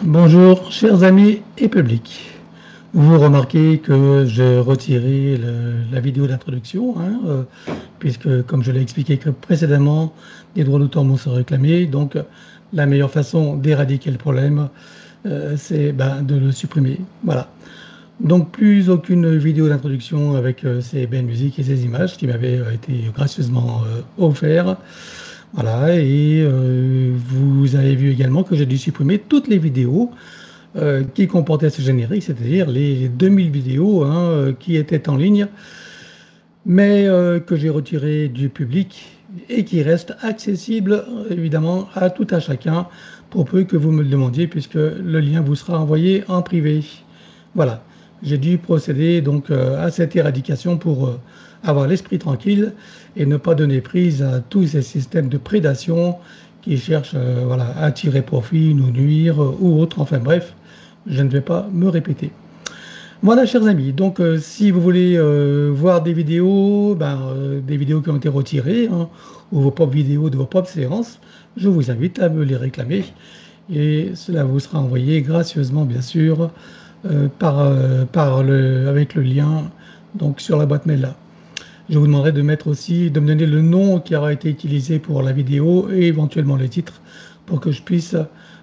Bonjour, chers amis et public. Vous remarquez que j'ai retiré la vidéo d'introduction, hein, puisque, comme je l'ai expliqué précédemment, les droits d'auteur m'ont sont réclamés. Donc, la meilleure façon d'éradiquer le problème, c'est de le supprimer. Voilà. Donc, plus aucune vidéo d'introduction avec ces belles musiques et ces images qui m'avaient été gracieusement offertes. Voilà, et vous avez vu également que j'ai dû supprimer toutes les vidéos qui comportaient ce générique, c'est-à-dire les 2000 vidéos, hein, qui étaient en ligne, mais que j'ai retirées du public et qui restent accessibles évidemment à tout à chacun pour peu que vous me le demandiez, puisque le lien vous sera envoyé en privé. Voilà, j'ai dû procéder donc à cette éradication pour avoir l'esprit tranquille et ne pas donner prise à tous ces systèmes de prédation qui cherchent voilà, à tirer profit, nous nuire ou autre. Enfin bref, je ne vais pas me répéter. Voilà, chers amis, donc si vous voulez voir des vidéos qui ont été retirées, hein, ou vos propres vidéos de vos propres séances, je vous invite à me les réclamer et cela vous sera envoyé gracieusement, bien sûr, avec le lien donc sur la boîte mail là. Je vous demanderai de mettre aussi, de me donner le nom qui aura été utilisé pour la vidéo et éventuellement le titre pour que je puisse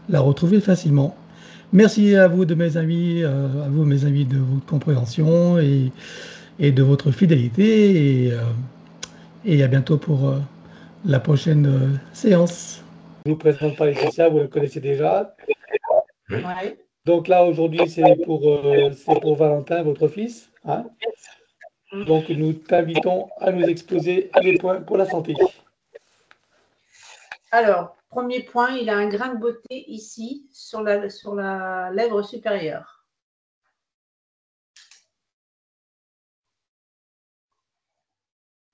la retrouver facilement. Merci à vous de mes amis, à vous mes amis de votre compréhension et de votre fidélité et à bientôt pour la prochaine séance. Je ne vous présente pas Laetitia, vous le connaissez déjà. Ouais. Donc là aujourd'hui c'est pour Valentin, votre fils, hein. Donc nous t'invitons à nous exposer les points pour la santé. Alors, premier point, il a un grain de beauté ici, sur la lèvre supérieure.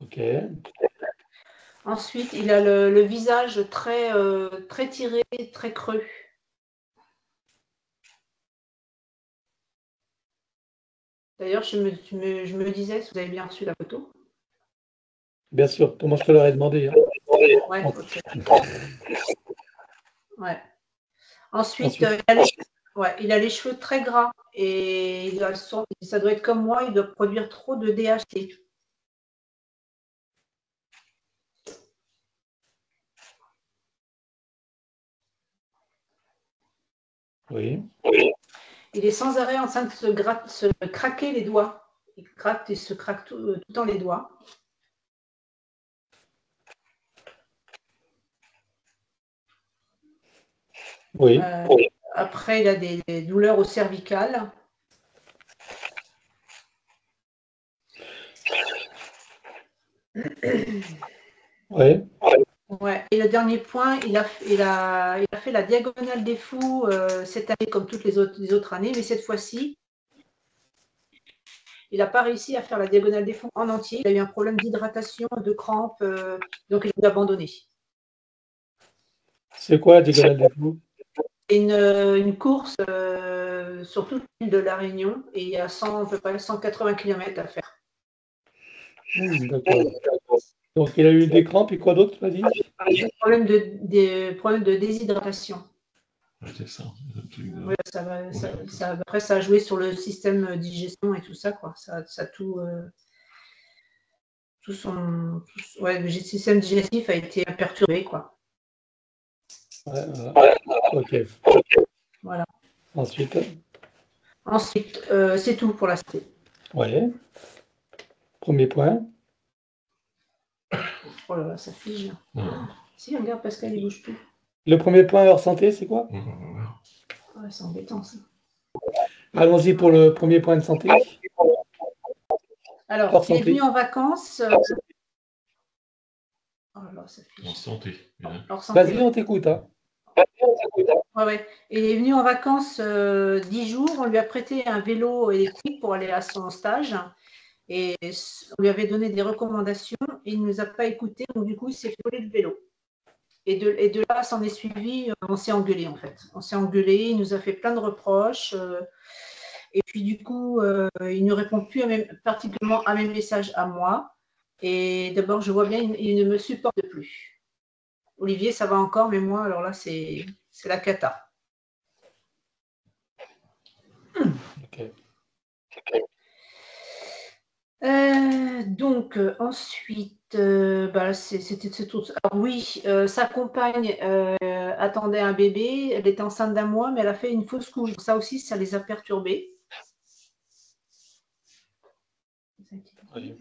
Ok. Ensuite, il a le visage très tiré, très creux. D'ailleurs, je me disais, si vous avez bien reçu la photo. Bien sûr, comment je te l'aurais demandé, hein. Ouais, ok. Ouais. Ensuite, Ensuite, il a les cheveux très gras et ça doit être comme moi, il doit produire trop de DHT. oui. Il est sans arrêt en train de se craquer les doigts. Il gratte et se craque tout le temps les doigts. Oui. Après, il a des douleurs au cervical. Oui. Ouais. Et le dernier point, il a fait la diagonale des fous cette année comme toutes les autres années, mais cette fois-ci, il n'a pas réussi à faire la diagonale des fous en entier. Il a eu un problème d'hydratation, de crampes, donc il a abandonné. C'est quoi la diagonale des fous? C'est une course sur toute l'île de la Réunion et il y a à peu près 180 km à faire. D'accord. Donc il a eu des crampes et quoi d'autre, tu m'as dit? Des problèmes de déshydratation. Ouais, c'est ça. Ouais, après, ça a joué sur le système digestion et tout ça, quoi. Ça tout son. Le système digestif a été perturbé, quoi. Ouais, voilà. Ok. Voilà. Ensuite, Ensuite, c'est tout pour la santé. ouais. Premier point. Oh là là, ça fige. Si, regarde, Pascal, il bouge plus. Le premier point hors santé, c'est quoi? Ouais, c'est embêtant, ça. Allons-y pour le premier point de santé. Alors, Hors il est santé. venu en vacances. Oh là là, ça fige. En santé. Hors santé, Vas-y, on t'écoute, hein. ouais. Il est venu en vacances 10 jours. On lui a prêté un vélo électrique pour aller à son stage. Et on lui avait donné des recommandations. Et il ne nous a pas écoutés. Donc, du coup, il s'est volé le vélo. Et de là, s'en est suivi. On s'est engueulé, en fait. On s'est engueulé. Il nous a fait plein de reproches. Et puis, du coup, il ne répond plus particulièrement à mes messages à moi. Et d'abord, je vois bien, il ne me supporte plus. Olivier, ça va encore, mais moi, alors là, c'est la cata. donc, ensuite, c'est tout. Alors oui, sa compagne attendait un bébé, elle était enceinte d'1 mois, mais elle a fait une fausse couche. Ça aussi, ça les a perturbés. Oui.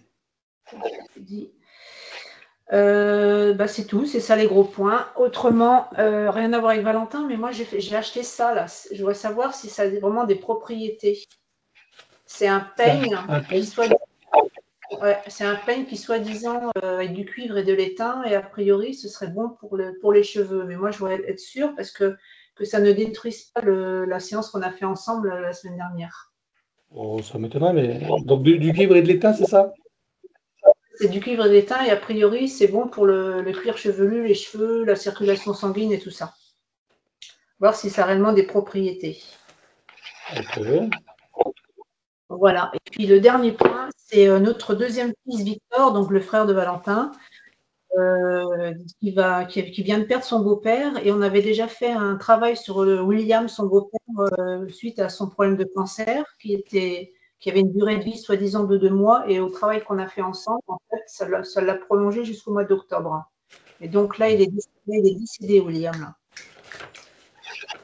C'est tout, c'est ça les gros points. Autrement, rien à voir avec Valentin, mais moi j'ai acheté ça là. Je voudrais savoir si ça a vraiment des propriétés. C'est un peigne c'est un peigne qui soi-disant avec du cuivre et de l'étain, et a priori ce serait bon pour les cheveux. Mais moi je voudrais être sûre parce que ça ne détruise pas la séance qu'on a fait ensemble la semaine dernière. Oh, ça m'étonnerait, mais donc du cuivre et de l'étain, c'est ça? C'est du cuivre et de l'étain, et a priori c'est bon pour le cuir chevelu, les cheveux, la circulation sanguine et tout ça. Voir si ça a réellement des propriétés. Ok. Voilà. Et puis le dernier point, c'est notre deuxième fils Victor, donc le frère de Valentin, qui vient de perdre son beau-père. Et on avait déjà fait un travail sur William, son beau-père, suite à son problème de cancer, qui avait une durée de vie soi-disant de 2 mois. Et au travail qu'on a fait ensemble, en fait, ça l'a prolongé jusqu'au mois d'octobre. Et donc là, il est décédé, William. Là.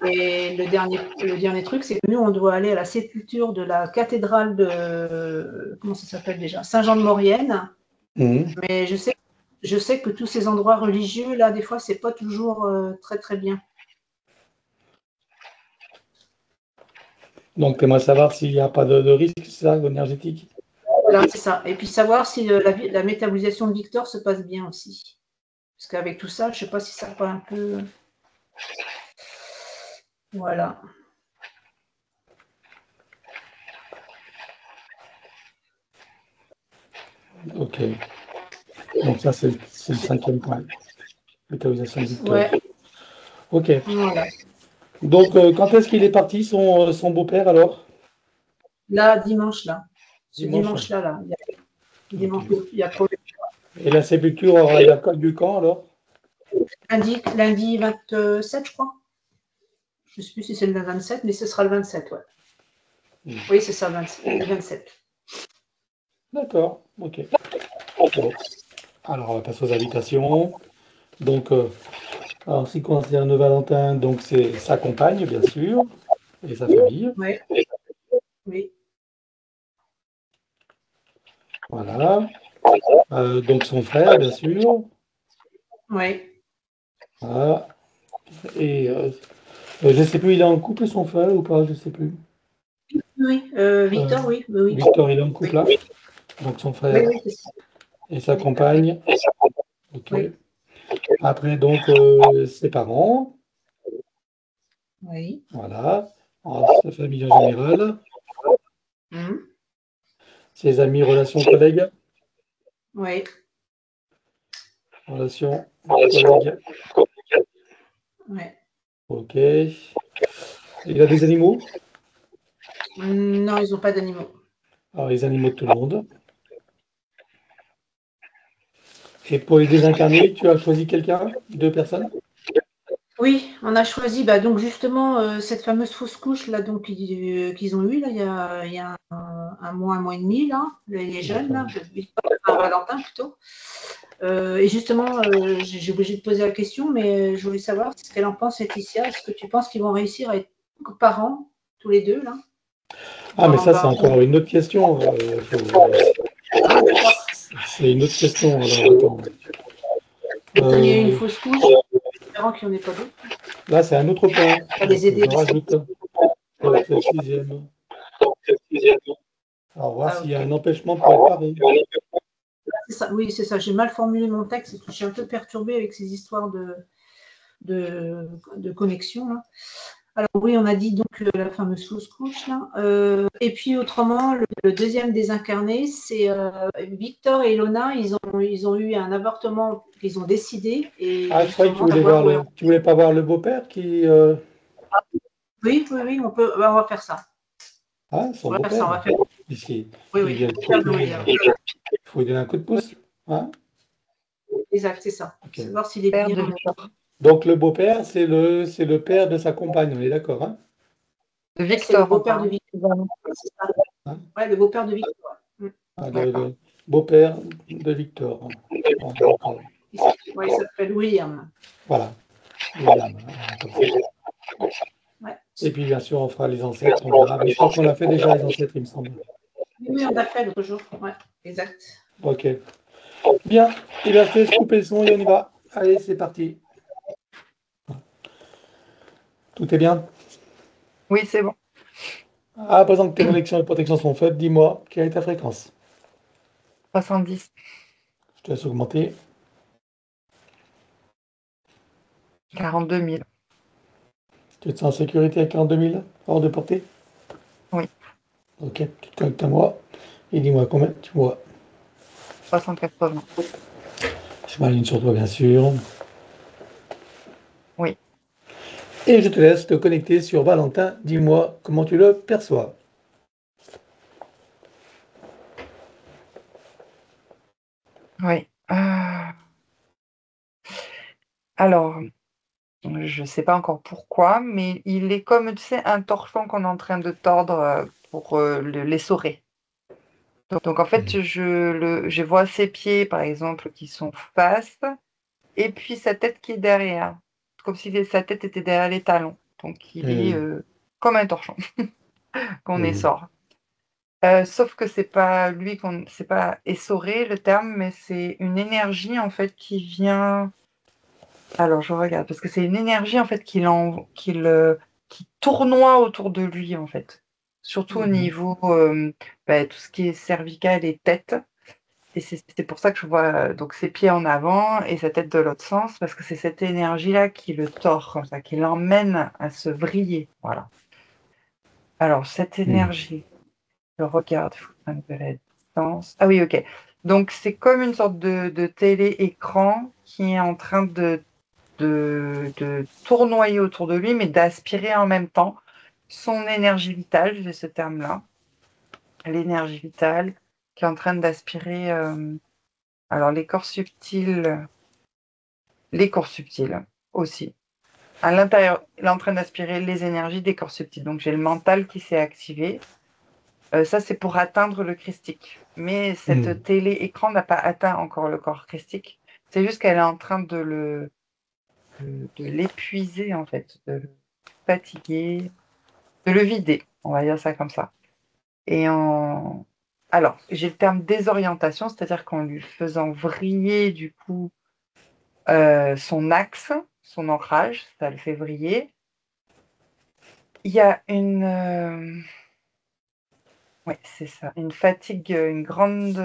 Et le dernier truc, c'est que nous, on doit aller à la sépulture de la cathédrale de, comment ça s'appelle déjà, Saint-Jean-de-Maurienne. Mais je sais que tous ces endroits religieux, là, des fois, c'est pas toujours très, très bien. Donc, tu aimerais savoir s'il n'y a pas de risque, c'est ça, énergétique? Voilà, c'est ça. Et puis savoir si la métabolisation de Victor se passe bien aussi. Parce qu'avec tout ça, je sais pas si ça pas un peu... Voilà. Ok. Donc ça, c'est le 5e point. Métabolisation de Victor. Ouais. Ok. Voilà. Donc, quand est-ce qu'il est parti, son beau-père, alors? Là, dimanche, là. Ce Dimanche. dimanche-là, là. Il y a trop. Et la sépulture aura lieu quand, alors? Lundi 27, je crois. Je ne sais plus si c'est le 27, mais ce sera le 27, ouais. Oui, c'est ça, le 27. D'accord, ok. Bon. Alors, on va passer aux invitations. Donc, en ce qui concerne Valentin, donc c'est sa compagne, bien sûr, et sa famille. Oui. Oui. Voilà. Donc, son frère, bien sûr. Oui. Voilà. Et je ne sais plus, il est en couple, son frère, ou pas? Je ne sais plus. Oui, Victor, oui. Victor, il est en couple, là. Donc, son frère et sa compagne. Ok. Oui. Après, donc, ses parents. Oui. Voilà. Alors, sa famille en général. Ses amis, relations, collègues. Oui. Relations, collègues. Oui. Ok. Il a des animaux? Non, ils n'ont pas d'animaux. Alors, les animaux de tout le monde. Et pour les désincarnés, tu as choisi quelqu'un? 2 personnes? Oui, on a choisi donc justement cette fameuse fausse couche là, donc qu'ils ont eu là, il y a un mois et demi là, les jeunes là, Valentin plutôt. Et justement, j'ai obligé de poser la question, mais je voulais savoir ce qu'elle en pense, Laetitia. Est-ce que tu penses qu'ils vont réussir à être parents tous les deux là? Ah, mais ça, c'est encore une autre question. C'est une autre question. Alors, attends. Il y a eu une fausse couche, espérant qu'il n'y en ait pas d'autres. Là, c'est un autre point. Les aider. Je rajoute le 6e. Alors, voir s'il y a un empêchement pour être parent. Oui, c'est ça. J'ai mal formulé mon texte. Je suis un peu perturbée avec ces histoires de connexion. Là. Alors oui, on a dit donc la fameuse fausse couche. Là. Et puis autrement, le deuxième désincarné, c'est Victor et Ilona. Ils ont eu un avortement qu'ils ont décidé. Et je croyais que tu voulais pas voir le beau-père qui... Oui, on va faire ça. Ah, son beau-père. On va faire ça. Ici. Oui. Il faut lui donner un coup de pouce. Hein? Exact, c'est ça. Okay. Savoir s'il est bien. Donc le beau-père, c'est le père de sa compagne, on est d'accord, hein? Victor, le beau-père de Victor. Hein? Ouais, le beau-père de Victor. Ah, beau-père de Victor. Bon, donc, il s'appelle William. voilà, William, comme ça. Ouais. Et puis, bien sûr, on fera les ancêtres, on verra. Mais je crois qu'on a fait déjà les ancêtres, il me semble. Oui, on l'a fait l'autre jour. Ouais, exact. Ok. Bien. Et bien, je te laisse couper le son et on y va. Allez, c'est parti. Tout est bien? Oui, c'est bon. À présent que tes connexions et protections sont faites, dis-moi, quelle est ta fréquence? 70, Je te laisse augmenter. 42 000. Tu te sens en sécurité à 42 000 hors de portée? Oui. Ok, tu te connectes à moi et dis-moi combien tu vois. 380. Je m'aligne sur toi, bien sûr. Oui. Et je te laisse te connecter sur Valentin. Dis-moi comment tu le perçois. Oui. Alors, je ne sais pas encore pourquoi, mais il est comme, tu sais, un torchon qu'on est en train de tordre pour l'essorer. Donc, en fait, je vois ses pieds, par exemple, qui sont face, et puis sa tête qui est derrière, comme si sa tête était derrière les talons. Donc, il est comme un torchon qu'on essore. Sauf que c'est pas lui c'est pas essorer le terme, mais c'est une énergie en fait qui vient. Alors je regarde parce que c'est une énergie en fait qui tournoie autour de lui en fait, surtout au niveau tout ce qui est cervical et tête. Et c'est pour ça que je vois donc ses pieds en avant et sa tête de l'autre sens parce que c'est cette énergie-là qui le tord comme ça, qui l'emmène à se vriller. Voilà. Alors cette énergie. Je regarde, il faut prendre de la distance. Ah oui, ok. Donc, c'est comme une sorte de télé-écran qui est en train de tournoyer autour de lui, mais d'aspirer en même temps son énergie vitale, j'ai ce terme-là, l'énergie vitale, qui est en train d'aspirer alors les corps subtils aussi. À l'intérieur, il est en train d'aspirer les énergies des corps subtils. Donc, j'ai le mental qui s'est activé. Ça, c'est pour atteindre le christique. Mais cette télé-écran n'a pas atteint encore le corps christique. C'est juste qu'elle est en train de l'épuiser, en fait, de le fatiguer, de le vider. On va dire ça comme ça. Alors, j'ai le terme désorientation, c'est-à-dire qu'en lui faisant vriller, du coup, son axe, son ancrage, ça le fait vriller. Il y a oui, c'est ça. Une fatigue, une grande.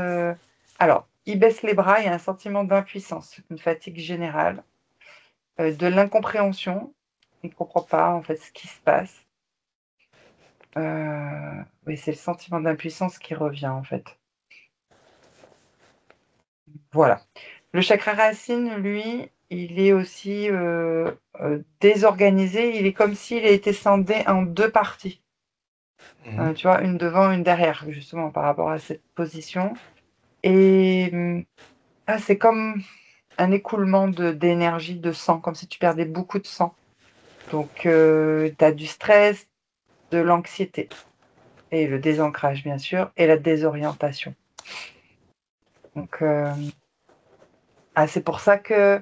Alors, il baisse les bras, il y a un sentiment d'impuissance, une fatigue générale, de l'incompréhension. Il ne comprend pas en fait ce qui se passe. Oui, c'est le sentiment d'impuissance qui revient en fait. Voilà. Le chakra racine, lui, il est aussi désorganisé. Il est comme s'il a été scindé en deux parties. Tu vois, une devant, une derrière, justement, par rapport à cette position. Et c'est comme un écoulement d'énergie, de sang, comme si tu perdais beaucoup de sang. Donc, tu as du stress, de l'anxiété, et le désancrage, bien sûr, et la désorientation. Donc, c'est pour ça que...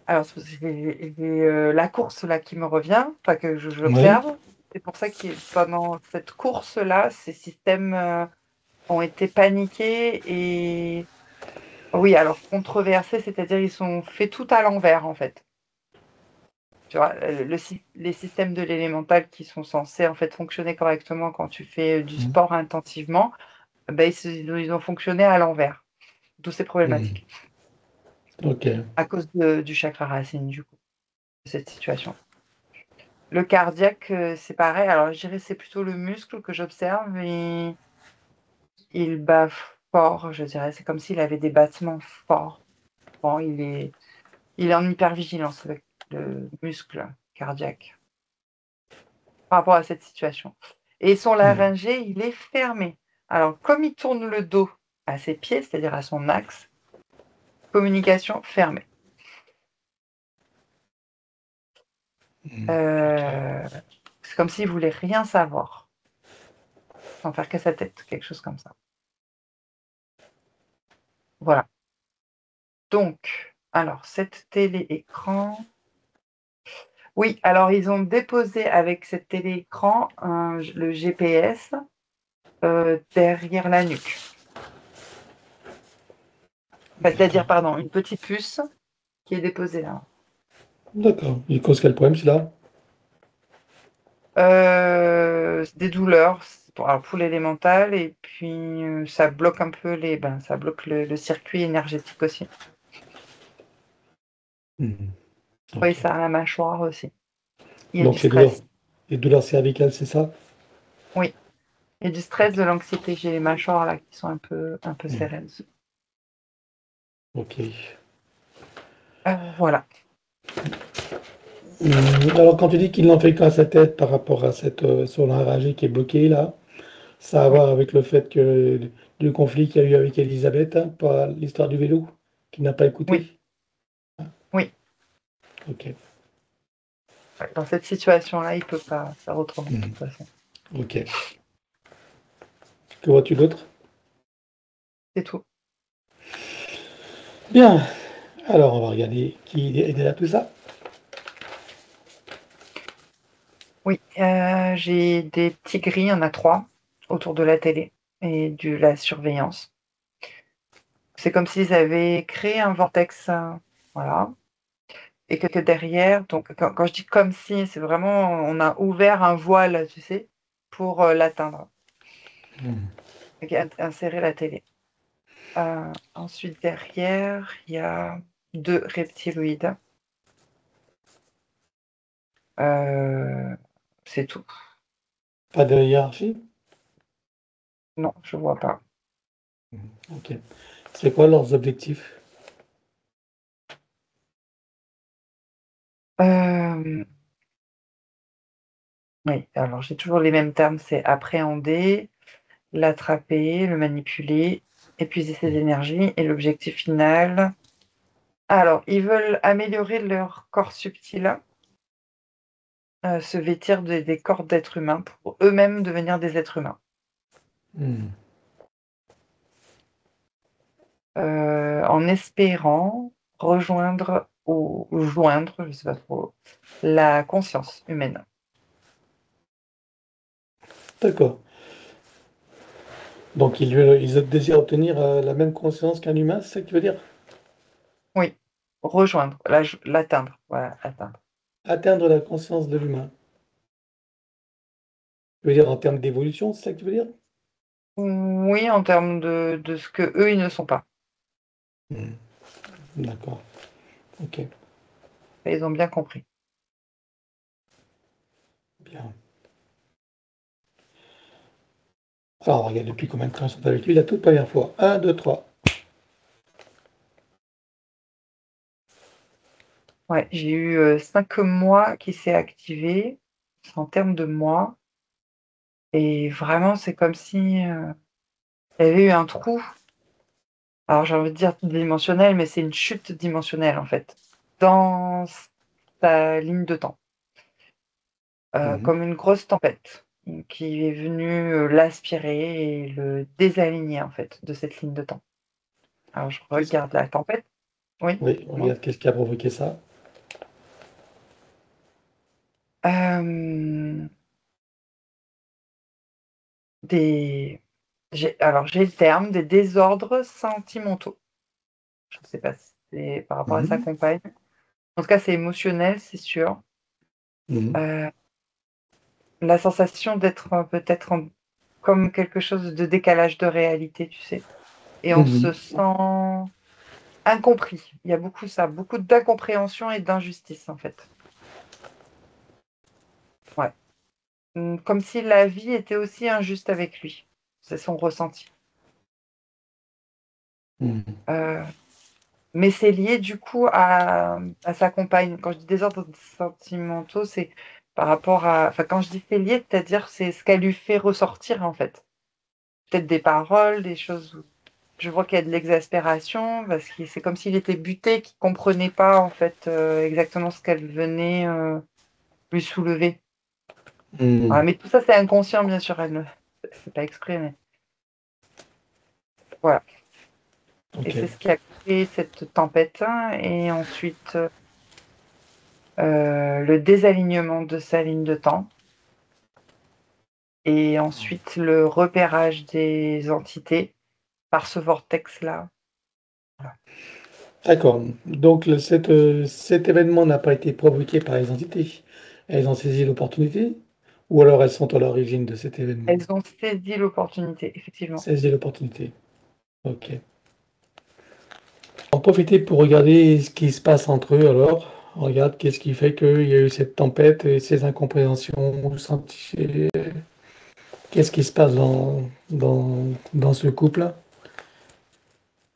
Alors, c'est la course là qui me revient, enfin que j'observe. Oui. C'est pour ça que pendant cette course-là, ces systèmes ont été paniqués et... Oui, alors controversés, c'est-à-dire ils sont faits tout à l'envers, en fait. Tu vois, les systèmes de l'élémental qui sont censés en fait fonctionner correctement quand tu fais du sport intensivement, ils ont fonctionné à l'envers. D'où ces problématiques. Ok. À cause du chakra racine, du coup, de cette situation. Le cardiaque, c'est pareil. Alors, je dirais que c'est plutôt le muscle que j'observe et il bat fort, je dirais. C'est comme s'il avait des battements forts. Bon, il est en hypervigilance avec le muscle cardiaque par rapport à cette situation. Et son laryngé, il est fermé. Alors, comme il tourne le dos à ses pieds, c'est-à-dire à son axe, communication fermée. C'est comme s'il voulait rien savoir, sans faire que sa tête, quelque chose comme ça. Voilà. Donc, alors, cette télé-écran. Oui, alors ils ont déposé avec cette télé-écran le GPS derrière la nuque. C'est-à-dire, pardon, une petite puce qui est déposée là. D'accord. Il cause quel problème, celui-là? Des douleurs pour l'élémental et puis ça bloque un peu ça bloque le circuit énergétique aussi. Mhm. Oui, Ok. ça a la mâchoire aussi. Il y a Donc, du stress. les douleurs cervicales, c'est ça? Oui, il y a du stress, de l'anxiété. J'ai les mâchoires là qui sont un peu Mhm. serrées. Ok. Voilà. Alors, quand tu dis qu'il n'en fait qu'à sa tête par rapport à cette son enragé qui est bloqué, là, ça a à Oui, voir avec le fait que du conflit qu'il y a eu avec Elisabeth, hein, pas l'histoire du vélo, qui n'a pas oui, écouté? oui. Ok. Dans cette situation-là, il ne peut pas faire autrement, de Mhm. toute façon. Ok. Que vois-tu d'autre? C'est tout. Bien. Alors, on va regarder qui est derrière tout ça. Oui, j'ai des petits gris, il y en a 3 autour de la télé et de la surveillance. C'est comme s'ils avaient créé un vortex, voilà, et que derrière, donc quand je dis comme si, c'est vraiment, on a ouvert un voile, tu sais, pour l'atteindre, Mhm. et insérer la télé. Ensuite, derrière, il y a 2 reptiloïdes. C'est tout. Pas de hiérarchie? Non, je vois pas. Ok. C'est quoi leurs objectifs? Euh, oui, alors j'ai toujours les mêmes termes, c'est appréhender, l'attraper, le manipuler, épuiser ses énergies et l'objectif final. Alors, ils veulent améliorer leur corps subtil, se vêtir des corps d'êtres humains pour eux-mêmes devenir des êtres humains. Mhm. En espérant rejoindre ou joindre, je ne sais pas trop, la conscience humaine. D'accord. Donc, ils désirent obtenir la même conscience qu'un humain, c'est ça que tu veux dire? Oui, rejoindre, l'atteindre, voilà, atteindre. Atteindre la conscience de l'humain. Tu veux dire en termes d'évolution, c'est ça que tu veux dire? Oui, en termes de ce que eux ils ne sont pas. Mhm. D'accord. Ok. Et ils ont bien compris. Bien. Alors, regarde depuis combien de temps ils sont avec lui la toute première fois. Un, 2, 3. Ouais, j'ai eu 5 mois qui s'est activé en termes de mois. Et vraiment, c'est comme si il y avait eu un trou. Alors, j'ai envie de dire dimensionnel, mais c'est une chute dimensionnelle, en fait, dans sa ligne de temps. Mhm. Comme une grosse tempête qui est venue l'aspirer et le désaligner, en fait, de cette ligne de temps. Alors, je Qu'est-ce- regarde la tempête. Oui, Oui, moi. regarde qu'est-ce qui a provoqué ça. Euh, des... Alors, j'ai le terme des désordres sentimentaux. Je ne sais pas si c'est par rapport à sa Mhm. compagne. En tout cas, c'est émotionnel, c'est sûr. Mhm. Euh, la sensation d'être peut-être comme quelque chose de décalage de réalité, tu sais. Et on se Mhm. sent incompris. Il y a beaucoup ça, beaucoup d'incompréhension et d'injustice, en fait. Ouais. Comme si la vie était aussi injuste avec lui. C'est son ressenti. Mhm. Euh, mais c'est lié du coup à sa compagne. Quand je dis désordres sentimentaux, c'est par rapport à. Enfin, quand je dis c'est lié, c'est-à-dire c'est ce qu'elle lui fait ressortir en fait. Peut-être des paroles, des choses où je vois qu'il y a de l'exaspération, parce que c'est comme s'il était buté, qu'il ne comprenait pas en fait exactement ce qu'elle venait lui soulever. Voilà, Mhm. mais tout ça c'est inconscient bien sûr, elle ne c'est pas exprès, mais voilà. Et Ok. c'est ce qui a créé cette tempête. Et ensuite, le désalignement de sa ligne de temps. Et ensuite, le repérage des entités par ce vortex-là. D'accord. Donc cet événement n'a pas été provoqué par les entités. Elles ont saisi l'opportunité ou alors elles sont à l'origine de cet événement? Elles ont saisi l'opportunité, effectivement. Saisi l'opportunité. Ok. En profiter pour regarder ce qui se passe entre eux alors. On regarde qu'est-ce qui fait qu'il y a eu cette tempête et ces incompréhensions. Qu'est-ce qui se passe dans ce couple?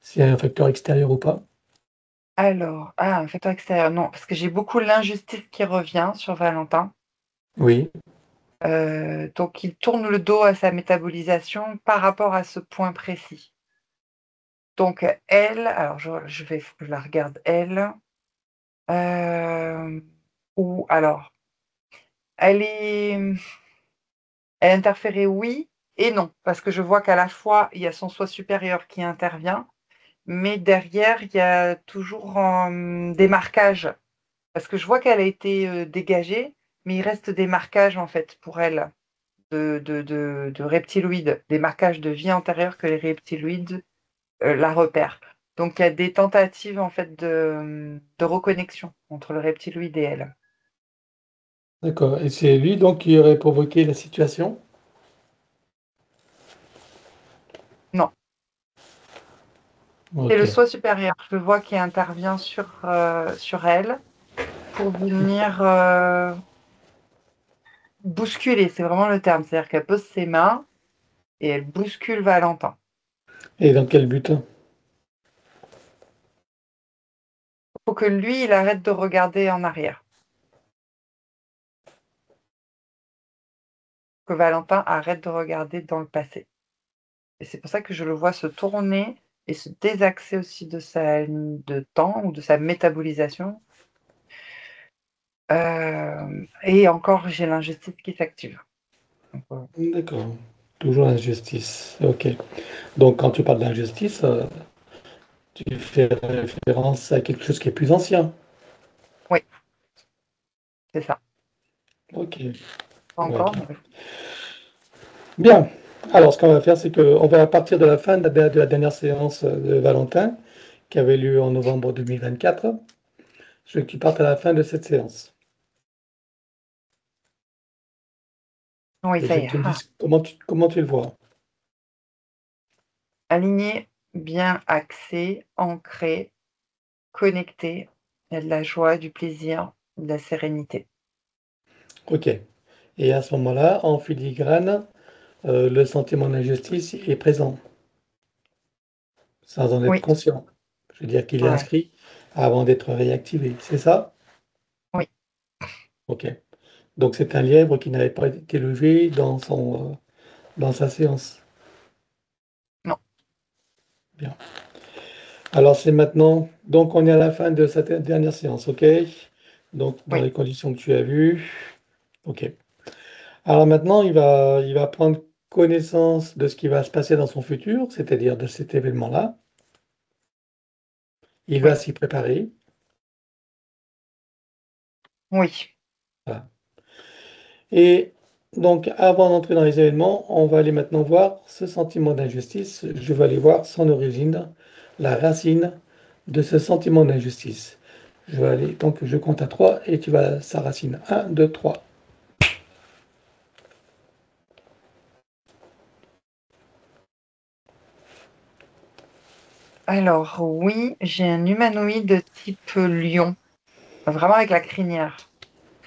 S'il y a un facteur extérieur ou pas? Alors, un facteur extérieur, non, parce que j'ai beaucoup l'injustice qui revient sur Valentin. Oui. Donc, il tourne le dos à sa métabolisation par rapport à ce point précis. Donc, elle, alors je la regarde, elle. Ou alors, elle interférait, oui et non, parce que je vois qu'à la fois, il y a son soi supérieur qui intervient, mais derrière, il y a toujours des marquages. Parce que je vois qu'elle a été dégagée, mais il reste des marquages en fait pour elle de reptiloïdes, des marquages de vie antérieure que les reptiloïdes la repèrent. Donc il y a des tentatives en fait de reconnexion entre le reptiloïde et elle. D'accord. Et c'est lui donc qui aurait provoqué la situation? Non, c'est Ok. le soi supérieur. Je vois qui intervient sur elle pour venir bousculer, c'est vraiment le terme. C'est-à-dire qu'elle pose ses mains et elle bouscule Valentin. Et dans quel but? Il faut que lui, il arrête de regarder en arrière. Que Valentin arrête de regarder dans le passé. Et c'est pour ça que je le vois se tourner et se désaxer aussi de sa ligne de temps ou de sa métabolisation. Et encore, j'ai l'injustice qui s'active. D'accord. Toujours l'injustice. Ok. Donc quand tu parles d'injustice, tu fais référence à quelque chose qui est plus ancien. Oui, c'est ça. Ok. Pas Ok. encore, mais Bien. Alors, ce qu'on va faire, c'est qu'on va partir de la fin de la dernière séance de Valentin, qui avait lieu en novembre 2024. Je veux que tu partes à la fin de cette séance. oui, Et ça je y veux que est. tu me Ah. dises comment tu le vois. Aligné, bien axé, ancré, connecté. Il y a de la joie, du plaisir, de la sérénité. Ok. Et à ce moment-là, en filigrane, le sentiment d'injustice est présent, sans en être Oui, conscient. Je veux dire qu'il est ouais, inscrit avant d'être réactivé. C'est ça? oui, Ok. Donc c'est un lièvre qui n'avait pas été levé dans sa séance. non, Bien. Alors c'est maintenant, donc on est à la fin de cette dernière séance, ok? Donc dans oui, les conditions que tu as vues, ok. Alors maintenant il va prendre connaissance de ce qui va se passer dans son futur, c'est-à-dire de cet événement-là. Il va oui, s'y préparer. oui, Voilà. Et donc avant d'entrer dans les événements, on va aller maintenant voir ce sentiment d'injustice. Je vais aller voir son origine, la racine de ce sentiment d'injustice. Je vais aller, donc je compte à 3 et tu vas sa racine. 1, 2, 3. Alors, oui, j'ai un humanoïde type lion, vraiment avec la crinière,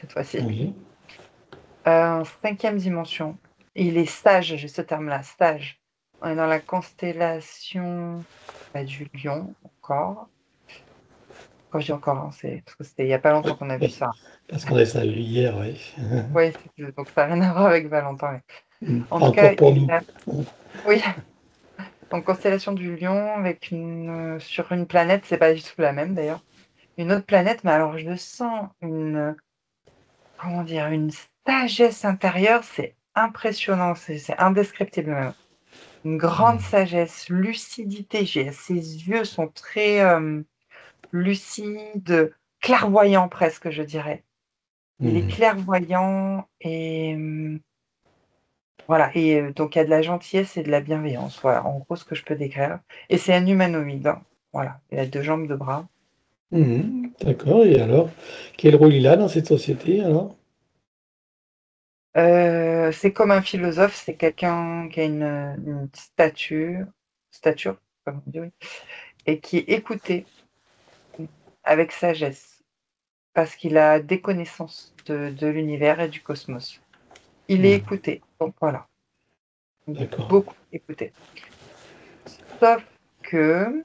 cette fois-ci. Oui. En 5e dimension. Il est sage, j'ai ce terme-là, sage. On est dans la constellation du lion, encore. Quand je dis encore, hein, c'est parce que c'était il n'y a pas longtemps qu'on a vu Oui, ça. parce qu'on a ça vu hier, oui. Oui, donc ça n'a rien à voir avec Valentin. En tout cas, Encore pour nous. oui, donc constellation du lion avec sur une planète, c'est pas du tout la même d'ailleurs. Une autre planète, mais alors je sens comment dire, une sagesse intérieure, c'est impressionnant, c'est indescriptible même. une grande sagesse, lucidité. Ses yeux sont très lucides, clairvoyants presque, je dirais. Il est clairvoyant et voilà. Et donc il y a de la gentillesse et de la bienveillance. Voilà, en gros ce que je peux décrire. Et c'est un humanoïde, hein. Voilà, il a 2 jambes, 2 bras. D'accord, et alors, quel rôle il a dans cette société alors? C'est comme un philosophe, c'est quelqu'un qui a une stature, comme on dit, oui, et qui est écouté avec sagesse, parce qu'il a des connaissances de l'univers et du cosmos. Il est écouté, donc voilà, D'accord. beaucoup écouté. Sauf que,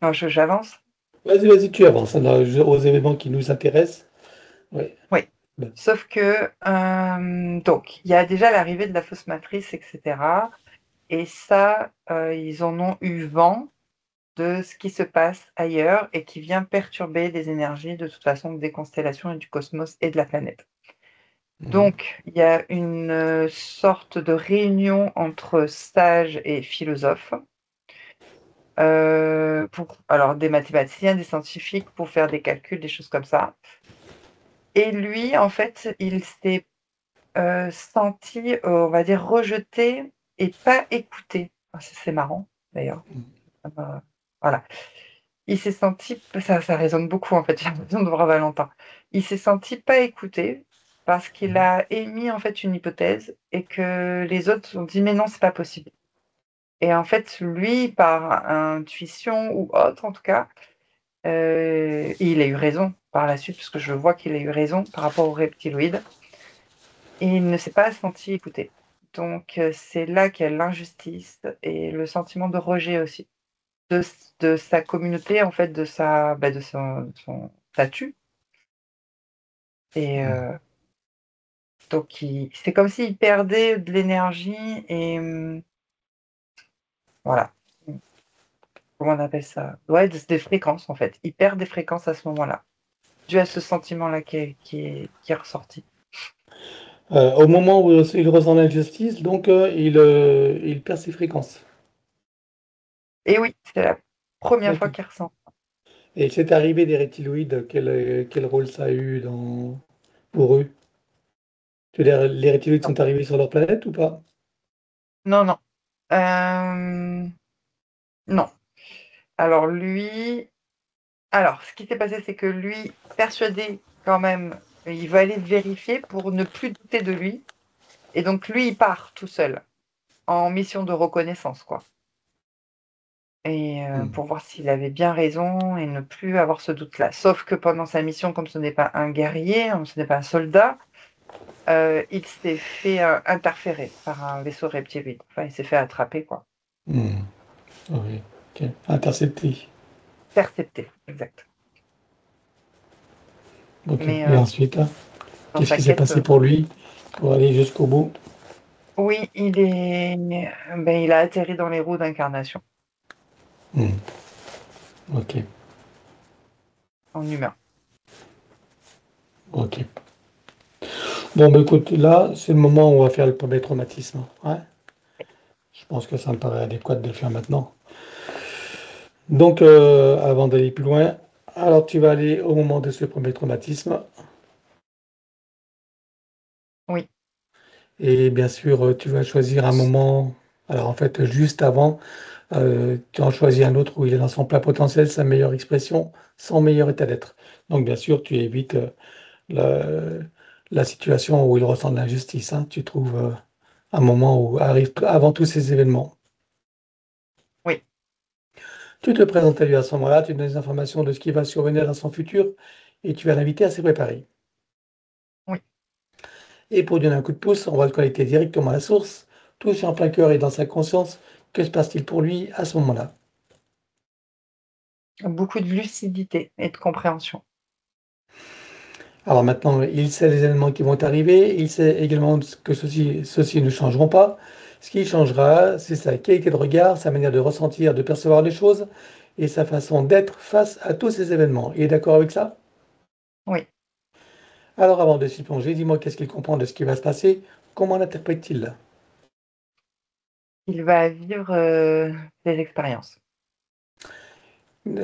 non, j'avance. Vas-y, tu avances alors, aux événements qui nous intéressent. Oui. Oui. Ben, Sauf que, donc, il y a déjà l'arrivée de la fausse matrice, etc. Et ça, ils en ont eu vent de ce qui se passe ailleurs et qui vient perturber les énergies de toute façon des constellations et du cosmos et de la planète. Donc, il y a une sorte de réunion entre sages et philosophes, alors des mathématiciens, des scientifiques pour faire des calculs, des choses comme ça. Et lui, en fait, il s'est senti, on va dire, rejeté et pas écouté. Ah, c'est marrant, d'ailleurs. Voilà. Il s'est senti, ça résonne beaucoup en fait, j'ai l'impression de voir Valentin. Il s'est senti pas écouté parce qu'il a émis en fait une hypothèse et que les autres ont dit mais non, c'est pas possible. Et en fait, lui, par intuition ou autre en tout cas, il a eu raison par la suite, parce que je vois qu'il a eu raison par rapport aux reptiloïdes, et il ne s'est pas senti écouté. Donc c'est là qu'il y a l'injustice et le sentiment de rejet aussi. De sa communauté, en fait, de son statut. Et donc, c'est comme s'il perdait de l'énergie et voilà. Comment on appelle ça? Ouais, des fréquences, en fait. Il perd des fréquences à ce moment-là, dû à ce sentiment-là qui est ressorti. au moment où il ressent l'injustice, donc il perd ses fréquences. Et oui, c'est la première fois D'accord. qu'il ressent. Et cette arrivée des reptiloïdes, quel rôle ça a eu pour eux? Tu veux dire, les reptiloïdes Non, sont arrivés sur leur planète ou pas? non, non. Non. Alors lui, ce qui s'est passé, c'est que lui, persuadé quand même, il va aller vérifier pour ne plus douter de lui. Et donc lui, il part tout seul, en mission de reconnaissance, quoi. Et pour voir s'il avait bien raison et ne plus avoir ce doute-là. Sauf que pendant sa mission, comme ce n'est pas un guerrier, ce n'est pas un soldat, il s'est fait interférer par un vaisseau reptilien. Enfin, il s'est fait attraper, quoi. Oui, ok. Intercepté. Intercepté, exact. Ok. Mais Et ensuite, hein, dans qu'est-ce sa qui s'est quête, passé pour lui pour aller jusqu'au bout? oui, il a atterri dans les roues d'incarnation, Hmm. Ok, en humain. ok. Bon, bah, écoute, là, c'est le moment où on va faire le premier traumatisme. Ouais. Je pense que ça me paraît adéquat de le faire maintenant. Donc, avant d'aller plus loin, alors tu vas aller au moment de ce premier traumatisme. Oui, Et bien sûr, tu vas choisir un moment. Alors, en fait, juste avant, tu en choisis un autre où il est dans son plein potentiel, sa meilleure expression, son meilleur état d'être. Donc, bien sûr, tu évites la, la situation où il ressent de l'injustice, hein. Tu trouves un moment où arrive avant tous ces événements. oui, Tu te présentes à lui à ce moment-là, tu donnes des informations de ce qui va survenir dans son futur et tu vas l'inviter à s'y préparer. oui. Et pour lui donner un coup de pouce, on va le connecter directement à la source, toucher en plein cœur et dans sa conscience. Que se passe-t-il pour lui à ce moment-là? Beaucoup de lucidité et de compréhension. Alors maintenant, il sait les événements qui vont arriver, il sait également que ceux-ci ne changeront pas. Ce qui changera, c'est sa qualité de regard, sa manière de ressentir, de percevoir les choses et sa façon d'être face à tous ces événements. Il est d'accord avec ça? Oui. Alors avant de s'y plonger, dis-moi qu'est-ce qu'il comprend de ce qui va se passer, comment l'interprète-t-il? il va vivre des expériences.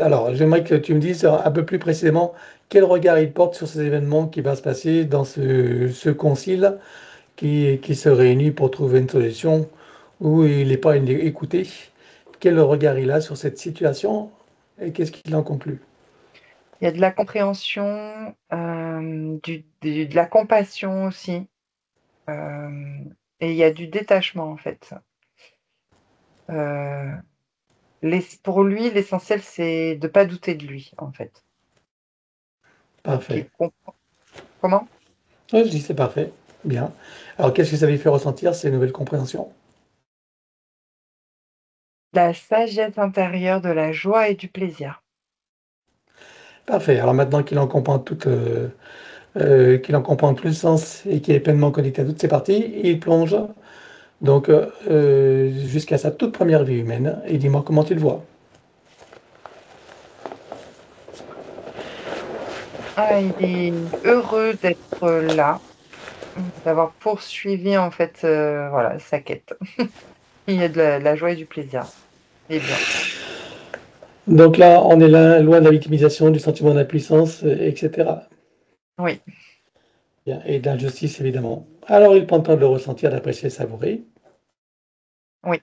Alors, j'aimerais que tu me dises un peu plus précisément quel regard il porte sur ces événements qui va se passer dans ce concile qui se réunit pour trouver une solution où il n'est pas écouté. Quel regard il a sur cette situation et qu'est-ce qu'il en conclut? Il y a de la compréhension, de la compassion aussi, et il y a du détachement en fait. Pour lui, l'essentiel, c'est de ne pas douter de lui, en fait. Donc, il Parfait. comprend. Comment? Oui, je dis c'est parfait. Bien. Alors, qu'est-ce que ça lui fait ressentir ces nouvelles compréhensions? La sagesse intérieure, de la joie et du plaisir. Parfait. Alors maintenant qu'il en comprend tout le sens et qu'il est pleinement connecté à toutes ses parties, il plonge donc jusqu'à sa toute première vie humaine. Et dis-moi comment tu le vois. Ah, il est heureux d'être là, d'avoir poursuivi, en fait, voilà, sa quête. Il y a de la joie et du plaisir. Il est bien. Donc là, on est là, loin de la victimisation, du sentiment d'impuissance, etc. Oui, Bien. Et d'injustice, évidemment. Alors, il prend le temps de le ressentir, d'apprécier, de savourer. oui,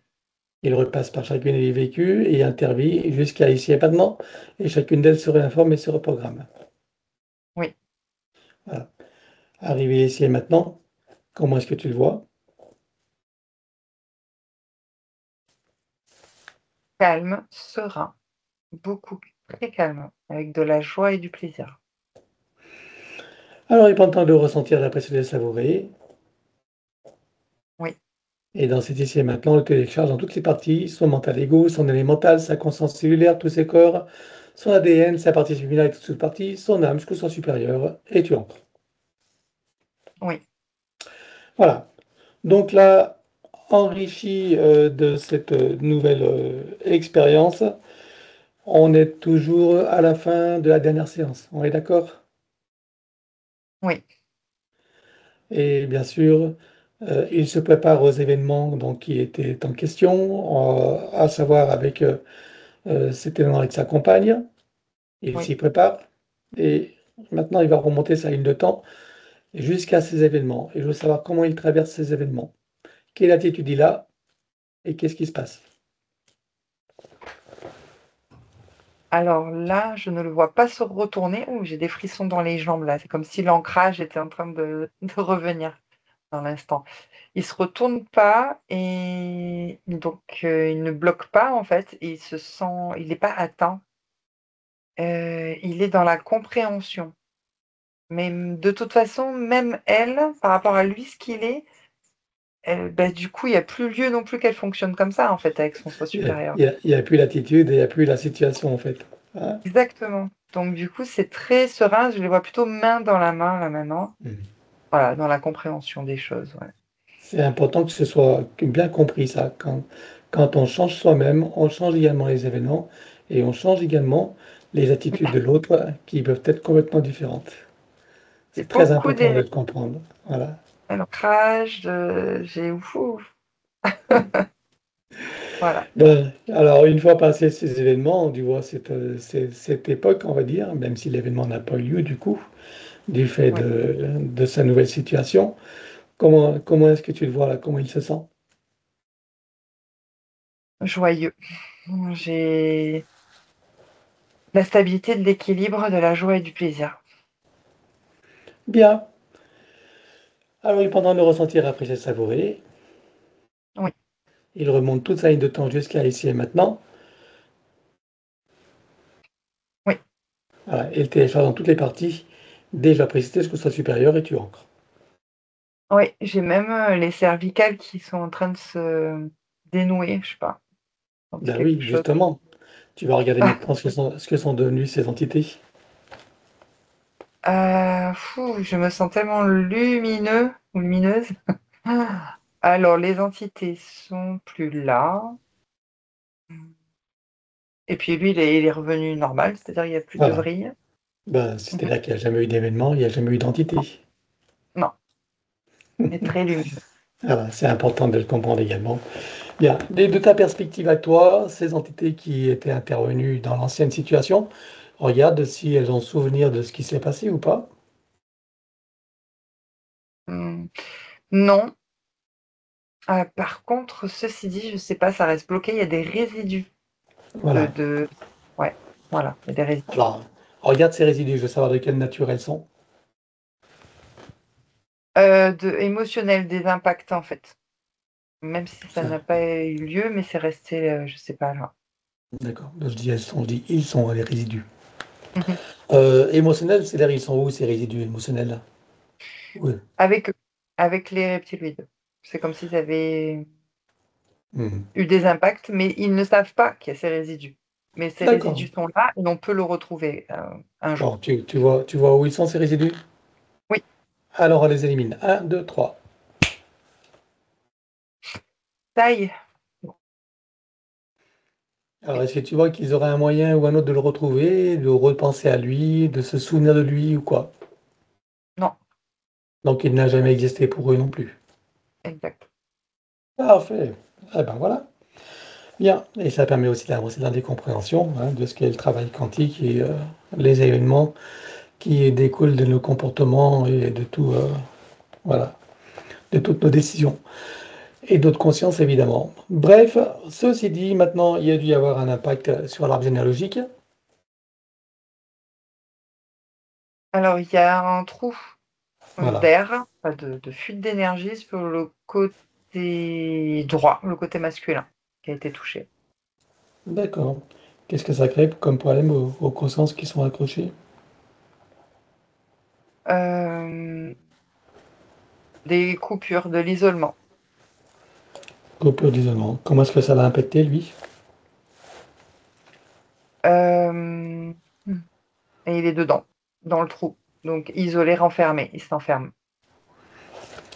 Il repasse par chacune des vécus et intervient jusqu'à ici et maintenant, et chacune d'elles se réinforme et se reprogramme. oui. Voilà. Arrivé ici et maintenant, comment est-ce que tu le vois? Calme, serein, beaucoup, très calme, avec de la joie et du plaisir. Alors, il prend le temps de ressentir, d'apprécier, de savourer. Oui, Et dans cet ici et maintenant, le télécharge dans toutes les parties, son mental ego, son élémental, sa conscience cellulaire, tous ses corps, son ADN, sa partie subliminale et toutes ses parties, son âme jusqu'au soi supérieur, et tu entres. oui. Voilà. Donc là, enrichi de cette nouvelle expérience, on est toujours à la fin de la dernière séance. On est d'accord? Oui, Et bien sûr, il se prépare aux événements donc, qui étaient en question, à savoir avec cet événement avec sa compagne. Il oui. s'y prépare et maintenant il va remonter sa ligne de temps jusqu'à ces événements. Et je veux savoir comment il traverse ces événements. Quelle attitude il a et qu'est-ce qui se passe? Alors là, je ne le vois pas se retourner. Ouh, j'ai des frissons dans les jambes là. C'est comme si l'ancrage était en train de revenir dans l'instant. Il se retourne pas et donc il ne bloque pas en fait et il n'est pas atteint. Il est dans la compréhension. Mais de toute façon, même elle, par rapport à lui, ce qu'il est, bah, du coup, il y a plus lieu non plus qu'elle fonctionne comme ça en fait avec son soi supérieur. Il y a plus l'attitude et il y a plus la situation en fait. Hein? Exactement. Donc du coup, c'est très serein. Je les vois plutôt main dans la main là maintenant. Mm. Voilà, dans la compréhension des choses, ouais. C'est important que ce soit bien compris ça. Quand on change soi-même, on change également les événements et on change également les attitudes de l'autre qui peuvent être complètement différentes. C'est C'est très beaucoup important de le comprendre. Voilà. d'ancrage, j'ai ouf, voilà. Alors, une fois passé ces événements, tu vois, cette époque, on va dire, même si l'événement n'a pas eu lieu du coup, du fait Oui, de sa nouvelle situation, comment est-ce que tu le vois là? Comment il se sent? joyeux. J'ai la stabilité, de l'équilibre, de la joie et du plaisir. Bien. Alors, il prendra le ressentir après s'être savouré. Oui, Il remonte toute sa ligne de temps jusqu'à ici et maintenant. oui, Voilà. Et il télécharge dans toutes les parties, déjà précisé jusqu'au soit supérieur et tu ancres. oui, j'ai même, les cervicales qui sont en train de se dénouer, je sais pas, un petit Ben quelque oui, chose. justement. Tu vas regarder maintenant ce que sont devenues ces entités. Je me sens tellement lumineux ou lumineuse. Alors les entités sont plus là. Et puis lui, il est revenu normal, c'est-à-dire il y a plus de Voilà. vrille. Ben, Mmh. c'est-à-dire qu'il n'y a jamais eu d'événement, il n'y a jamais eu Non, d'entité. non, il est très lumineux. Voilà, c'est important de le comprendre également. Bien. De ta perspective à toi, ces entités qui étaient intervenues dans l'ancienne situation, regarde si elles ont souvenir de ce qui s'est passé ou pas. Mmh, non. Par contre, ceci dit, je sais pas, ça reste bloqué, il y a des résidus Voilà. Ouais, voilà, il y a des résidus. Alors, regarde ces résidus, je veux savoir de quelle nature elles sont. Émotionnel, des impacts, en fait. Même si ça Ça, n'a pas eu lieu, mais c'est resté, je sais pas, là. d'accord. Je dis elles sont, je dis ils sont les résidus. Mmh. Émotionnels, c'est-à-dire ils sont où ces résidus émotionnels? Oui. Avec eux, avec les reptiloïdes. C'est comme s'ils avaient Mhm. eu des impacts, mais ils ne savent pas qu'il y a ces résidus. Mais ces D'accord. résidus sont là et on peut le retrouver, un Bon, jour. tu vois où ils sont ces résidus? Oui, Alors on les élimine. Un, 2, 3. taille. Alors est-ce que tu vois qu'ils auraient un moyen ou un autre de le retrouver, de repenser à lui, de se souvenir de lui ou quoi? Non, Donc il n'a jamais existé pour eux non plus. exact. Parfait. Eh ben voilà. Bien. Et ça permet aussi d'avancer dans des compréhensions de ce qu'est le travail quantique et les événements qui découlent de nos comportements et de tout, voilà, de toutes nos décisions. Et d'autres consciences, évidemment. Bref, ceci dit, maintenant, il y a dû y avoir un impact sur l'arbre généalogique. Alors, il y a un trou Voilà. d'air, enfin de fuite d'énergie sur le côté droit, le côté masculin, qui a été touché. D'accord. Qu'est-ce que ça crée comme problème aux consciences qui sont accrochées? Hem, des coupures, de l'isolement. Coupure d'isolement. Comment est-ce que ça l'a impacté, lui? Hem, et il est dedans, dans le trou. Donc isolé, renfermé, il s'enferme.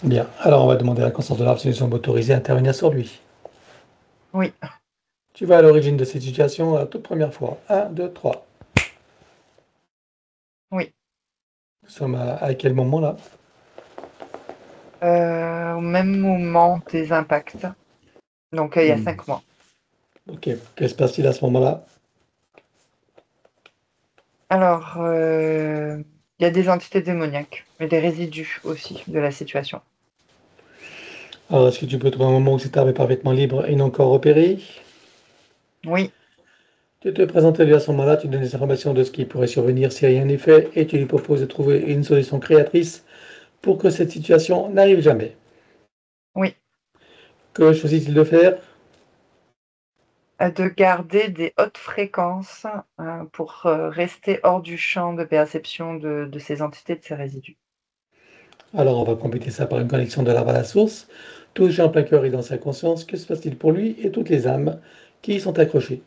Bien. Alors, on va demander à la conscience de l'arbre si nous sommes autorisés à intervenir sur lui. Oui, Tu vas à l'origine de cette situation la toute première fois. Un, 2, 3. oui. Nous sommes à quel moment là? Au même moment des impacts, donc il y a Hmm. 5 mois. Ok. Que se passe-t-il à ce moment-là? Alors, il y a des entités démoniaques, mais des résidus aussi de la situation. Alors, est-ce que tu peux trouver un moment où cet arbre est parfaitement libre et non encore repéré? Oui, Tu te présentes à lui à ce moment-là, tu donnes des informations de ce qui pourrait survenir si rien n'est fait et tu lui proposes de trouver une solution créatrice pour que cette situation n'arrive jamais. oui. Que choisit-il de faire? De garder des hautes fréquences, pour, rester hors du champ de perception de ces entités, de ces résidus. Alors, on va compléter ça par une connexion de l'arbre à la source. Touché en plein cœur et dans sa conscience, que se passe-t-il pour lui et toutes les âmes qui y sont accrochées?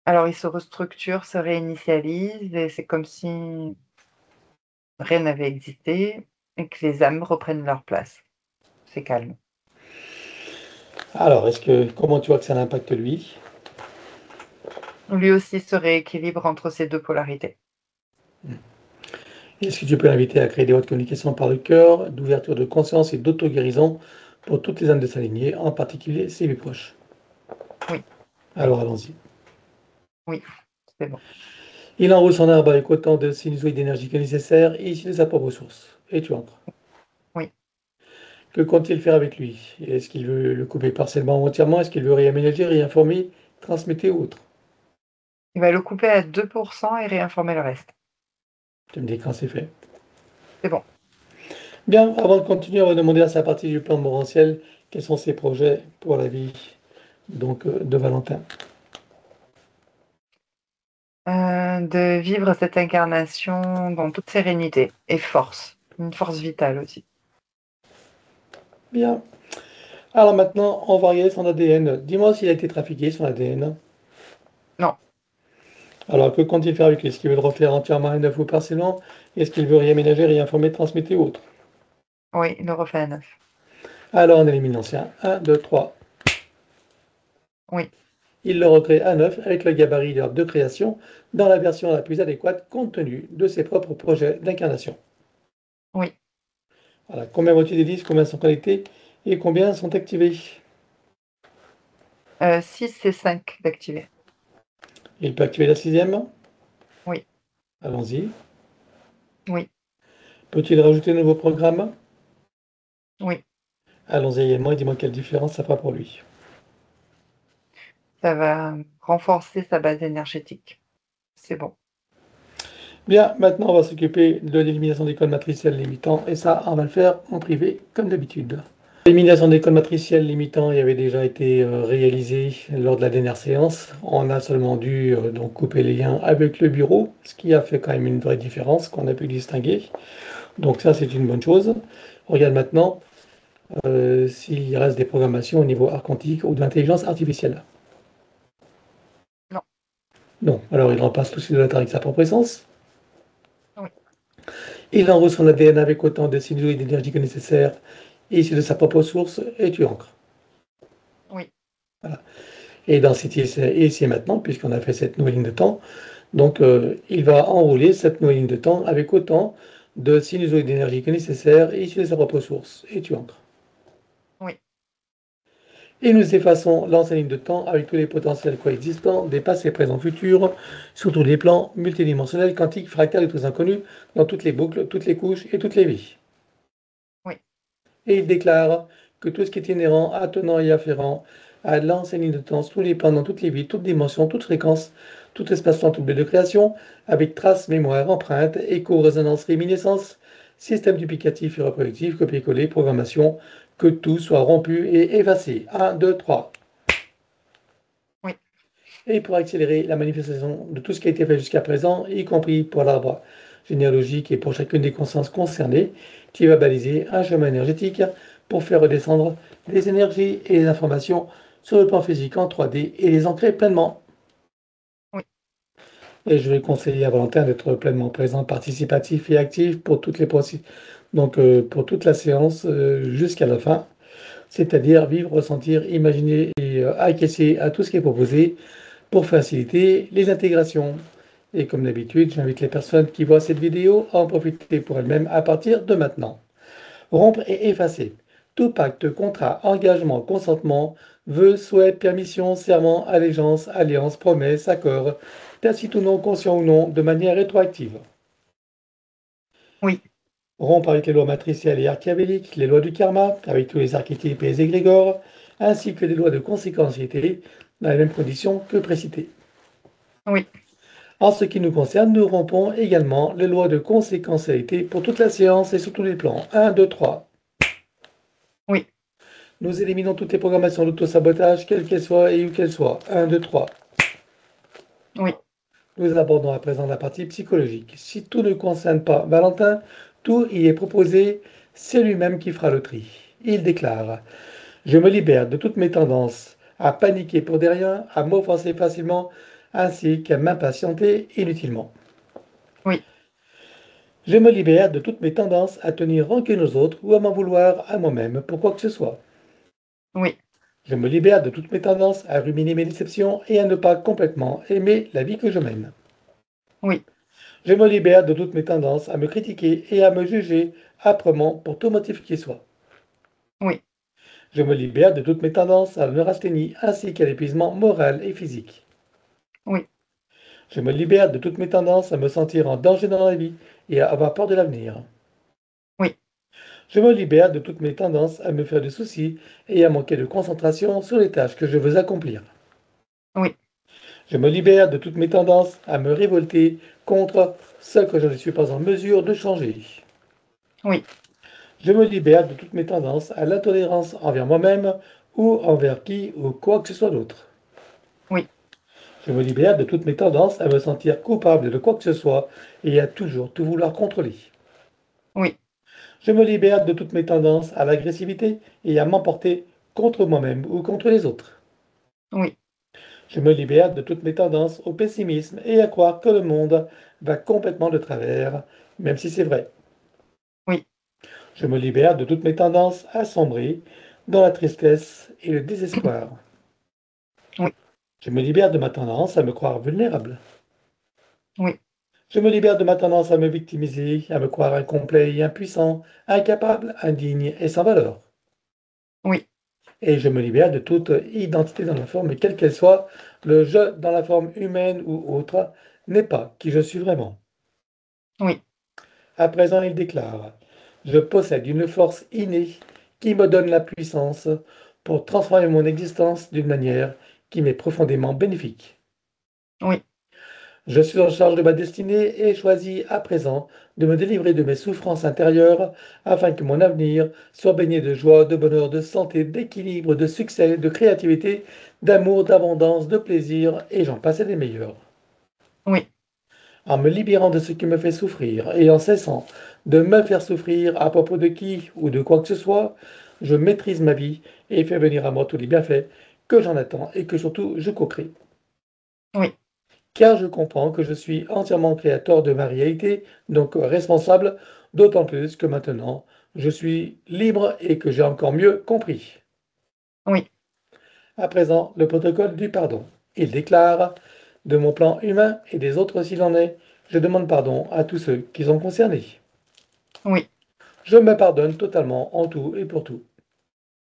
Alors il se restructure, se réinitialise et c'est comme si rien n'avait existé et que les âmes reprennent leur place. C'est calme. Alors, comment tu vois que ça l'impacte lui? Lui aussi se rééquilibre entre ces 2 polarités. Est-ce que tu peux l'inviter à créer des hautes communications par le cœur, d'ouverture de conscience et d'auto-guérison pour toutes les âmes de sa lignée, en particulier ses plus proches? Oui, Alors, allons-y. oui, c'est bon. Il enroule son arbre avec autant de sinusoïdes d'énergie que nécessaire et issu de sa propre source. Et tu entres. Oui. Que compte-t-il faire avec lui? Est-ce qu'il veut le couper partiellement ou entièrement? Est-ce qu'il veut réaménager, réinformer, transmettre ou autre? Il va le couper à 2 et réinformer le reste. Tu me dis quand c'est fait. C'est bon. Bien, avant de continuer, on va demander à sa partie du plan morantiel quels sont ses projets pour la vie de Valentin. De vivre cette incarnation dans toute sérénité et force. Une force vitale aussi. Bien. Alors maintenant, on va regarder son ADN. Dis-moi s'il a été trafiqué, son ADN. Non, Alors, que compte-t-il faire avec lui? Est-ce qu'il veut le refaire entièrement à neuf ou partiellement? Est-ce qu'il veut réaménager, réinformer, transmettre ou autre? oui, il le refait à 9. Alors, on élimine l'ancien. Un, 2, 3. Oui, Il le recrée à neuf avec le gabarit de création dans la version la plus adéquate compte tenu de ses propres projets d'incarnation. oui. Voilà. Combien vois-tu des disques? Combien sont connectés? Et combien sont activés? 6 et 5 d'activer. Il peut activer la sixième? Oui. Allons-y. Oui. Peut-il rajouter de nouveaux programmes? Oui. Allons-y également et dis-moi quelle différence ça fera pour lui. Ça va renforcer sa base énergétique. C'est bon. Bien, maintenant on va s'occuper de l'élimination des codes matriciels limitants et ça, on va le faire en privé comme d'habitude. L'élimination des codes matriciels limitants y avait déjà été réalisée lors de la dernière séance. On a seulement dû donc couper les liens avec le bureau, ce qui a fait quand même une vraie différence qu'on a pu distinguer. Donc ça, c'est une bonne chose. On regarde maintenant s'il reste des programmations au niveau arc quantique ou de l'intelligence artificielle. Non. Non. Alors il repasse tout de suite de la Terre avec sa propre essence. Oui. Il enroule son ADN avec autant de sinusoïdes d'énergie que nécessaire, issus de sa propre source, et tu ancres. Oui. Voilà. Et dans cette ici et maintenant, puisqu'on a fait cette nouvelle ligne de temps, donc il va enrouler cette nouvelle ligne de temps avec autant de sinusoïdes d'énergie que nécessaire, issus de sa propre source, et tu ancres. Oui. Et nous effaçons l'ancienne ligne de temps avec tous les potentiels coexistants des passés, présents, futurs, sur tous les plans multidimensionnels, quantiques, fractales et tous inconnus, dans toutes les boucles, toutes les couches et toutes les vies. Oui. Et il déclare que tout ce qui est inhérent, attenant et afférent à l'ancienne ligne de temps, tous les plans, dans toutes les vies, toutes dimensions, toutes fréquences, tout espace-temps, tout but de création, avec traces, mémoire, empreinte, écho, résonance, réminiscence, système duplicatif et reproductif, copier-coller, programmation, que tout soit rompu et effacé. 1, 2, 3. Oui. Et pour accélérer la manifestation de tout ce qui a été fait jusqu'à présent, y compris pour l'arbre généalogique et pour chacune des consciences concernées, qui va baliser un chemin énergétique pour faire redescendre les énergies et les informations sur le plan physique en 3D et les ancrer pleinement. Oui. Et je vais conseiller à Valentin d'être pleinement présent, participatif et actif pour toutes les donc pour toute la séance jusqu'à la fin, c'est-à-dire vivre, ressentir, imaginer et acquiescer à tout ce qui est proposé pour faciliter les intégrations. Et comme d'habitude, j'invite les personnes qui voient cette vidéo à en profiter pour elles-mêmes à partir de maintenant. Rompre et effacer. Tout pacte, contrat, engagement, consentement, vœu, souhait, permission, serment, allégeance, alliance, promesse, accord, tacite ou non, conscient ou non, de manière rétroactive. Oui. Rompre avec les lois matricielles et archéabéliques, les lois du karma, avec tous les archétypes et les égrégores, ainsi que les lois de conséquentialité, dans les mêmes conditions que précitées. Oui. En ce qui nous concerne, nous rompons également les lois de conséquentialité pour toute la séance et sur tous les plans. 1, 2, 3. Oui. Nous éliminons toutes les programmations d'auto-sabotage, quelles qu'elles soient et où qu'elles soient. 1, 2, 3. Oui. Nous abordons à présent la partie psychologique. Si tout ne concerne pas Valentin, tout y est proposé, c'est lui-même qui fera le tri. Il déclare: je me libère de toutes mes tendances à paniquer pour des riens, à m'offenser facilement, ainsi qu'à m'impatienter inutilement. Oui. Je me libère de toutes mes tendances à tenir rancune aux autres ou à m'en vouloir à moi-même pour quoi que ce soit. Oui. Je me libère de toutes mes tendances à ruminer mes déceptions et à ne pas complètement aimer la vie que je mène. Oui. Je me libère de toutes mes tendances à me critiquer et à me juger âprement pour tout motif qui soit. Oui. Je me libère de toutes mes tendances à la neurasthénie ainsi qu'à l'épuisement moral et physique. Oui. Je me libère de toutes mes tendances à me sentir en danger dans la vie et à avoir peur de l'avenir. Oui. Je me libère de toutes mes tendances à me faire des soucis et à manquer de concentration sur les tâches que je veux accomplir. Oui. Je me libère de toutes mes tendances à me révolter contre ce que je ne suis pas en mesure de changer. Oui. Je me libère de toutes mes tendances à l'intolérance envers moi-même ou envers qui ou quoi que ce soit d'autre. Oui. Je me libère de toutes mes tendances à me sentir coupable de quoi que ce soit et à toujours tout vouloir contrôler. Oui. Je me libère de toutes mes tendances à l'agressivité et à m'emporter contre moi-même ou contre les autres. Oui. Je me libère de toutes mes tendances au pessimisme et à croire que le monde va complètement de travers, même si c'est vrai. Oui. Je me libère de toutes mes tendances à sombrer dans la tristesse et le désespoir. Oui. Je me libère de ma tendance à me croire vulnérable. Oui. Je me libère de ma tendance à me victimiser, à me croire incomplet et impuissant, incapable, indigne et sans valeur. Oui, Et je me libère de toute identité dans la forme, quelle qu'elle soit. Le je dans la forme humaine ou autre n'est pas qui je suis vraiment. oui, À présent, il déclare: je possède une force innée qui me donne la puissance pour transformer mon existence d'une manière qui m'est profondément bénéfique. oui, Je suis en charge de ma destinée et choisis à présent de me délivrer de mes souffrances intérieures afin que mon avenir soit baigné de joie, de bonheur, de santé, d'équilibre, de succès, de créativité, d'amour, d'abondance, de plaisir, et j'en passe des meilleurs. oui, En me libérant de ce qui me fait souffrir et en cessant de me faire souffrir à propos de qui ou de quoi que ce soit, je maîtrise ma vie et fais venir à moi tous les bienfaits que j'en attends et que surtout je co-crée. oui, Car je comprends que je suis entièrement créateur de ma réalité, donc responsable, d'autant plus que maintenant je suis libre et que j'ai encore mieux compris. oui, À présent, le protocole du pardon. Il déclare: de mon plan humain et des autres s'il en est, je demande pardon à tous ceux qui sont concernés. oui, Je me pardonne totalement en tout et pour tout.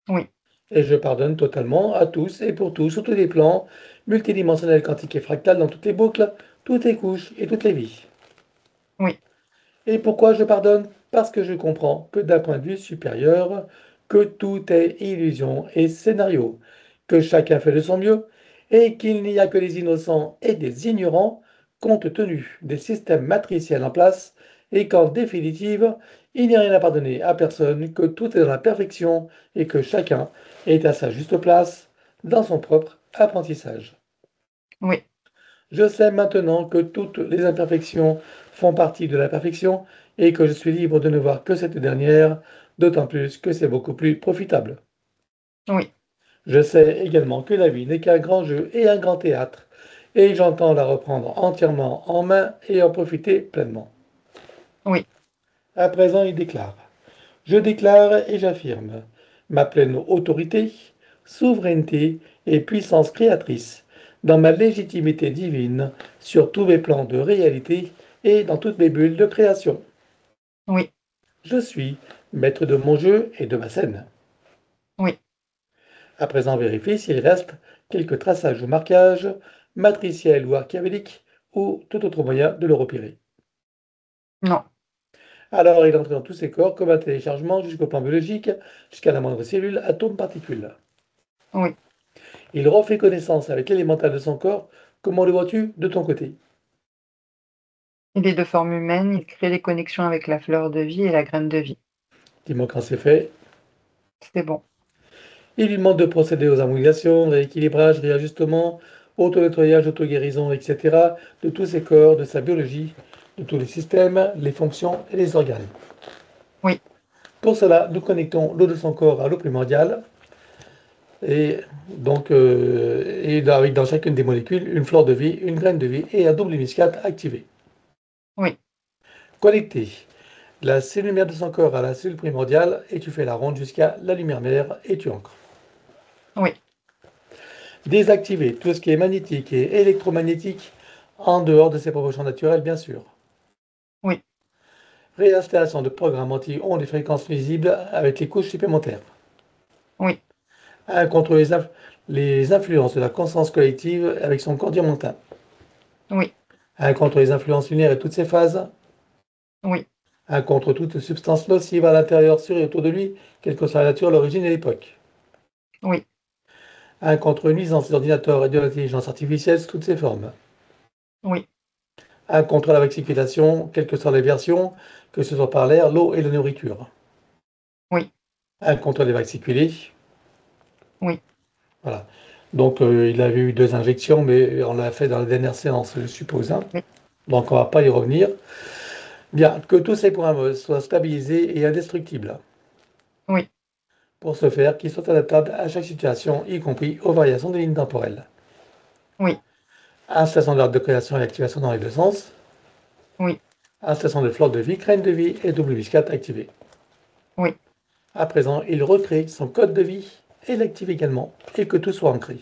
oui, Et je pardonne totalement à tous et pour tout, sur tous les plans, multidimensionnels, quantiques et fractals, dans toutes les boucles, toutes les couches et toutes les vies. oui, Et pourquoi je pardonne? Parce que je comprends que d'un point de vue supérieur, que tout est illusion et scénario, que chacun fait de son mieux, et qu'il n'y a que des innocents et des ignorants, compte tenu des systèmes matriciels en place, et qu'en définitive, il n'y a rien à pardonner à personne, que tout est dans la perfection, et que chacun est à sa juste place dans son propre apprentissage. oui, Je sais maintenant que toutes les imperfections font partie de la perfection et que je suis libre de ne voir que cette dernière, d'autant plus que c'est beaucoup plus profitable. oui, Je sais également que la vie n'est qu'un grand jeu et un grand théâtre, et j'entends la reprendre entièrement en main et en profiter pleinement. oui, À présent, il déclare: je déclare et j'affirme ma pleine autorité, souveraineté et puissance créatrice dans ma légitimité divine sur tous mes plans de réalité et dans toutes mes bulles de création. oui, Je suis maître de mon jeu et de ma scène. oui. À présent, vérifie s'il reste quelques traçages ou marquages, matriciels ou archéologiques, ou tout autre moyen de le repérer. Non. Alors, il entre dans tous ses corps comme un téléchargement jusqu'au plan biologique, jusqu'à la moindre cellule, atome, particule. Oui. Il refait connaissance avec l'élémental de son corps. Comment le vois-tu de ton côté? Il est de forme humaine, il crée des connexions avec la fleur de vie et la graine de vie. Dis-moi quand c'est fait. C'est bon. Il lui demande de procéder aux harmonisations, rééquilibrage, réajustement, auto-nettoyage, auto-guérison, etc. de tous ses corps, de sa biologie, de tous les systèmes, les fonctions et les organes. Oui, Pour cela, nous connectons l'eau de son corps à l'eau primordiale et donc avec dans chacune des molécules une fleur de vie, une graine de vie et un double hémiscate activé. oui, Connecté la cellule mère de son corps à la cellule primordiale et tu fais la ronde jusqu'à la lumière mère et tu ancres. oui, Désactiver tout ce qui est magnétique et électromagnétique en dehors de ses propres champs naturels, bien sûr. oui, Réinstallation de programmes anti-ondes et fréquences visibles avec les couches supplémentaires. oui, Contre les influences de la conscience collective avec son corps diamantin. oui, Contre les influences lunaires et toutes ses phases. oui, Contre toute substance nocive à l'intérieur, sur et autour de lui, quelle que soit la nature, l'origine et l'époque. oui, Contre nuisance des ordinateurs et de l'intelligence artificielle sous toutes ses formes. oui, Contre la vaxification, quelles que soient les versions, que ce soit par l'air, l'eau et la nourriture. oui, Contre les vaxiculés. oui, Voilà. Donc, il avait eu 2 injections, mais on l'a fait dans la dernière séance, je suppose, hein. oui, Donc, on ne va pas y revenir. Bien, que tous ces points soient stabilisés et indestructibles. oui, Pour ce faire, qu'ils soient adaptables à chaque situation, y compris aux variations des lignes temporelles. oui, Installation de l'ordre de création et activation dans les deux sens. oui, Installation de flore de vie, graine de vie et W4 activé. oui, À présent, il recrée son code de vie et l'active également, et que tout soit ancré.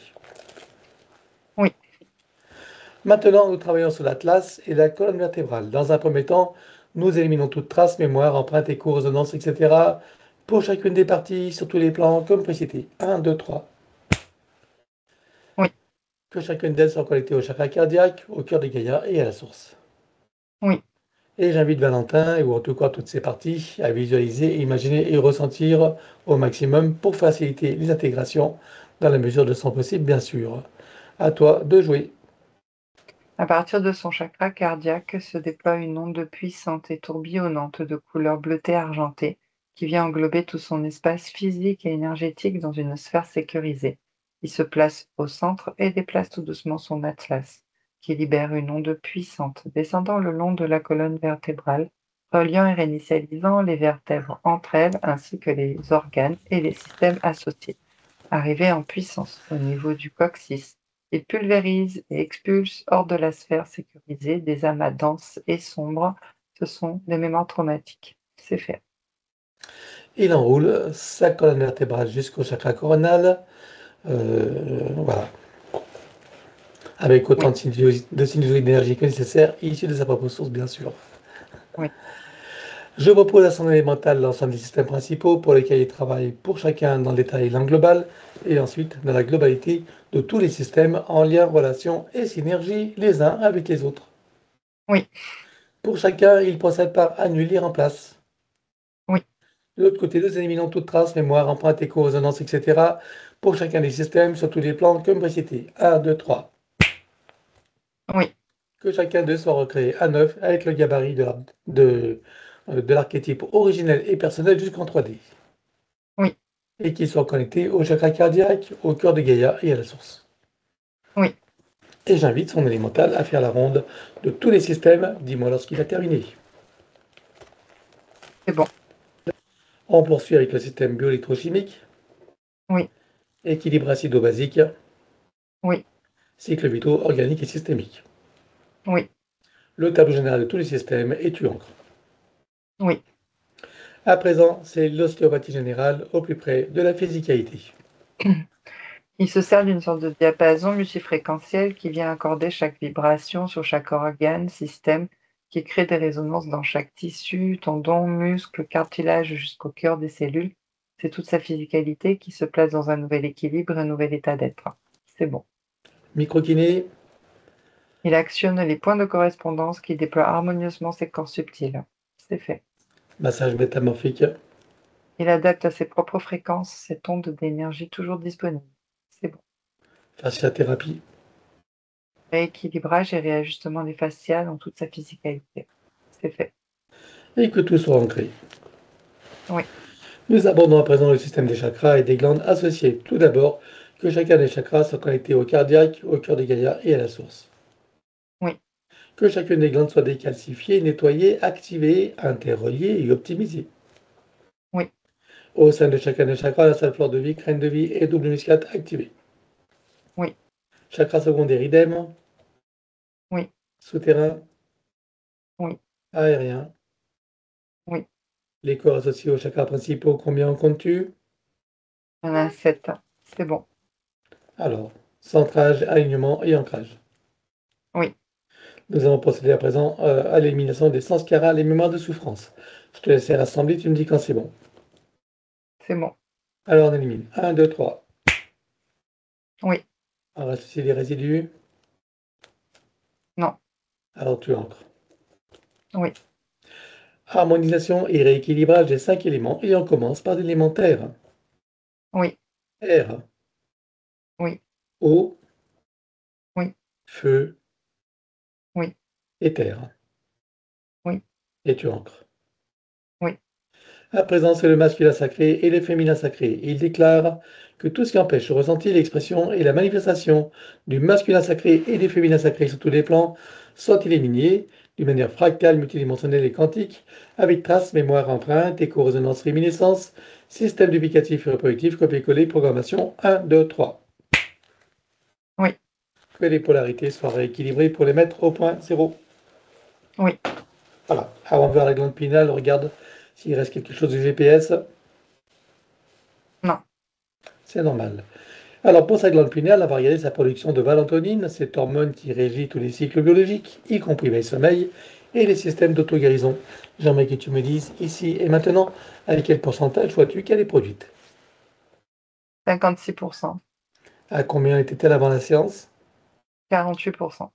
oui, Maintenant, nous travaillons sur l'atlas et la colonne vertébrale. Dans un premier temps, nous éliminons toute trace, mémoire, empreinte, écho, résonance, etc. Pour chacune des parties, sur tous les plans, comme précité. 1, 2, 3. Oui. Que chacune d'elles soit connectée au chakra cardiaque, au cœur des Gaïa et à la source. Oui. Et j'invite Valentin, ou en tout cas toutes ces parties, à visualiser, imaginer et ressentir au maximum pour faciliter les intégrations dans la mesure de son possible, bien sûr. À toi de jouer. À partir de son chakra cardiaque se déploie une onde puissante et tourbillonnante de couleur bleutée argentée qui vient englober tout son espace physique et énergétique dans une sphère sécurisée. Il se place au centre et déplace tout doucement son atlas, qui libère une onde puissante descendant le long de la colonne vertébrale, reliant et réinitialisant les vertèbres entre elles ainsi que les organes et les systèmes associés. Arrivé en puissance au niveau du coccyx, il pulvérise et expulse hors de la sphère sécurisée des amas denses et sombres. Ce sont des mémoires traumatiques. C'est fait. Il enroule sa colonne vertébrale jusqu'au chakra coronal. Voilà. Avec autant de sinusoïdes d'énergie que nécessaire, issus de sa propre source, bien sûr. Oui. Je propose à son élémental l'ensemble des systèmes principaux pour lesquels il travaille pour chacun dans le détail et l'angle global, et ensuite dans la globalité de tous les systèmes en lien, relation et synergie les uns avec les autres. Oui. Pour chacun, il procède par annuler en place. Oui. De l'autre côté, nous éliminons toute trace, mémoire, empreinte, écho, résonance, etc. pour chacun des systèmes sur tous les plans comme précité. 1, 2, 3. Oui. Que chacun d'eux soit recréé à neuf avec le gabarit de l'archétype originel et personnel jusqu'en 3D. Oui. Et qu'il soit connecté au chakra cardiaque, au cœur de Gaïa et à la source. Oui. Et j'invite son élémental à faire la ronde de tous les systèmes, dis-moi lorsqu'il a terminé. C'est bon. On poursuit avec le système bioélectrochimique. Oui. Équilibre acido-basique. Oui. Cycle vitaux organique et systémique. Oui. Le tableau général de tous les systèmes et tu encres. Oui. À présent, c'est l'ostéopathie générale au plus près de la physicalité. Il se sert d'une sorte de diapason multifréquentiel qui vient accorder chaque vibration sur chaque organe, système, qui crée des résonances dans chaque tissu, tendon, muscle, cartilage jusqu'au cœur des cellules. C'est toute sa physicalité qui se place dans un nouvel équilibre, un nouvel état d'être. C'est bon. Microkiné. Il actionne les points de correspondance qui déploient harmonieusement ses corps subtils. C'est fait. Massage métamorphique. Il adapte à ses propres fréquences cette onde d'énergie toujours disponible. C'est bon. Fasciathérapie. Rééquilibrage et réajustement des fascias dans toute sa physicalité. C'est fait. Et que tout soit ancré. Oui. Nous abordons à présent le système des chakras et des glandes associées. Tout d'abord, que chacun des chakras soit connecté au cardiaque, au cœur des Gaïa et à la source. Oui. Que chacune des glandes soit décalcifiée, nettoyée, activée, interreliée et optimisée. Oui. Au sein de chacun des chakras, la salle flore de vie, crâne de vie et double musclate activée. Oui. Chakra secondaire idem. Oui. Souterrain. Oui. Aérien. Oui. Les corps associés aux chakras principaux, combien en comptes-tu? Il y en a 7. C'est bon. Alors, centrage, alignement et ancrage. Oui. Nous allons procéder à présent à l'élimination des sanskaras, les mémoires de souffrance. Je te laisse rassembler, tu me dis quand c'est bon. C'est bon. Alors on élimine. 1, 2, 3. Oui. On va associer les résidus. Non. Alors tu encres. Oui. Harmonisation et rééquilibrage des 5 éléments et on commence par l'élémentaire. Oui. Air. Oui. Eau. Oui. Feu. Oui. Et terre. Oui. Et tu encres. Oui. À présent, c'est le masculin sacré et le féminin sacré. Il déclare que tout ce qui empêche le ressenti, l'expression et la manifestation du masculin sacré et du féminin sacré sur tous les plans soit éliminé d'une manière fractale, multidimensionnelle et quantique, avec traces, mémoire, empreinte, écho-résonance, réminiscence, système duplicatif et reproductif, copier-coller, programmation 1, 2, 3. Oui. Que les polarités soient rééquilibrées pour les mettre au point 0. Oui. Voilà. Avant de voir la glande pinale, regarde s'il reste quelque chose du GPS. Non. C'est normal. Alors, pour sa glande pinéale, on va regarder sa production de valentonine, cette hormone qui régit tous les cycles biologiques, y compris veille-sommeil, et les systèmes d'auto-guérison. J'aimerais que tu me dises, ici et maintenant, à quel pourcentage vois-tu qu'elle est produite? 56%, À combien était-elle avant la séance? 48%.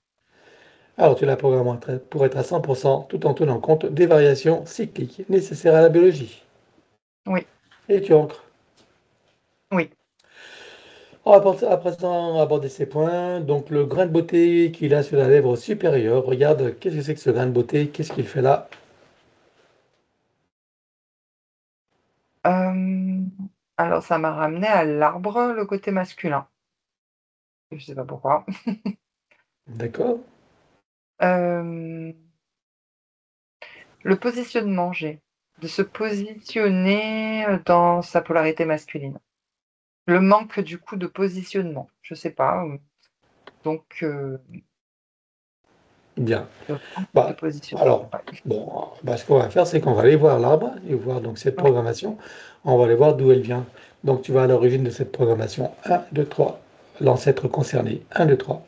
Alors, tu la programmes pour être à 100% tout en tenant compte des variations cycliques nécessaires à la biologie. Oui, Et tu ancres. oui. On va à présent aborder ces points. Donc, le grain de beauté qu'il a sur la lèvre supérieure. Regarde, qu'est-ce que c'est que ce grain de beauté? Qu'est-ce qu'il fait là? Alors, ça m'a ramené à l'arbre, le côté masculin. Je sais pas pourquoi. D'accord? Euh, le positionnement, de se positionner dans sa polarité masculine. Le manque du coup de positionnement, je sais pas. Donc, Bien. le manque de Bah, positionnement. alors, Ouais. bon, bah, ce qu'on va faire, c'est qu'on va aller voir l'arbre et voir donc cette Ouais. programmation. On va aller voir d'où elle vient. Donc, tu vas à l'origine de cette programmation. Un, 2, 3. L'ancêtre concerné. Un, 2, 3.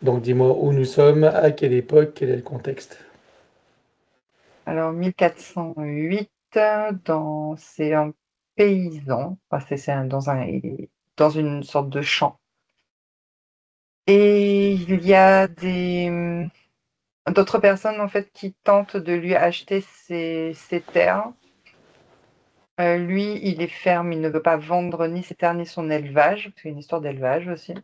Donc, dis-moi où nous sommes, à quelle époque, quel est le contexte. Alors, 1408, c'est un paysan, enfin, dans une sorte de champ. Et il y a d'autres personnes en fait qui tentent de lui acheter ses terres. Lui, il est ferme, il ne veut pas vendre ni ses terres ni son élevage, parce qu'il y a une histoire d'élevage aussi.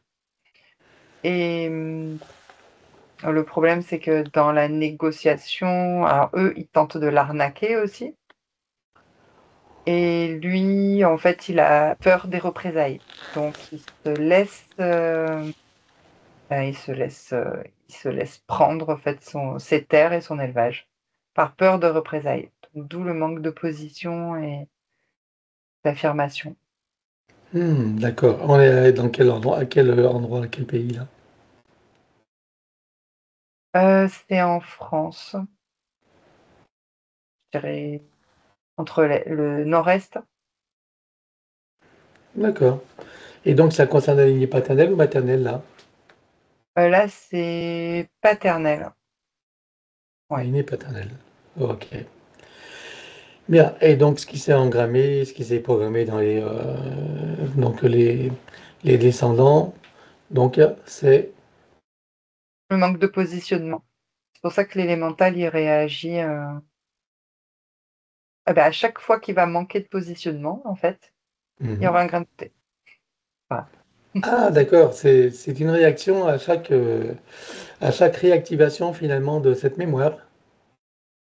Et le problème, c'est que dans la négociation, alors eux, ils tentent de l'arnaquer aussi. Et lui, en fait, il a peur des représailles. Donc, il se laisse prendre en fait ses terres et son élevage par peur de représailles. Donc, d'où le manque de position et d'affirmation. D'accord. On est dans quel endroit, à quel pays là? C'est en France, je dirais entre le nord-est. D'accord. Et donc, ça concerne la lignée paternelle ou maternelle là? Là, c'est paternel. La Ouais. lignée paternelle. Ok. Bien. Et donc, ce qui s'est engrammé, ce qui s'est programmé dans donc les descendants, donc c'est Le manque de positionnement. C'est pour ça que l'élémental, il réagit à chaque fois qu'il va manquer de positionnement, en fait, il y Mhm. aura un grain de thé. Voilà. Ah, d'accord. C'est une réaction à chaque réactivation finalement de cette mémoire.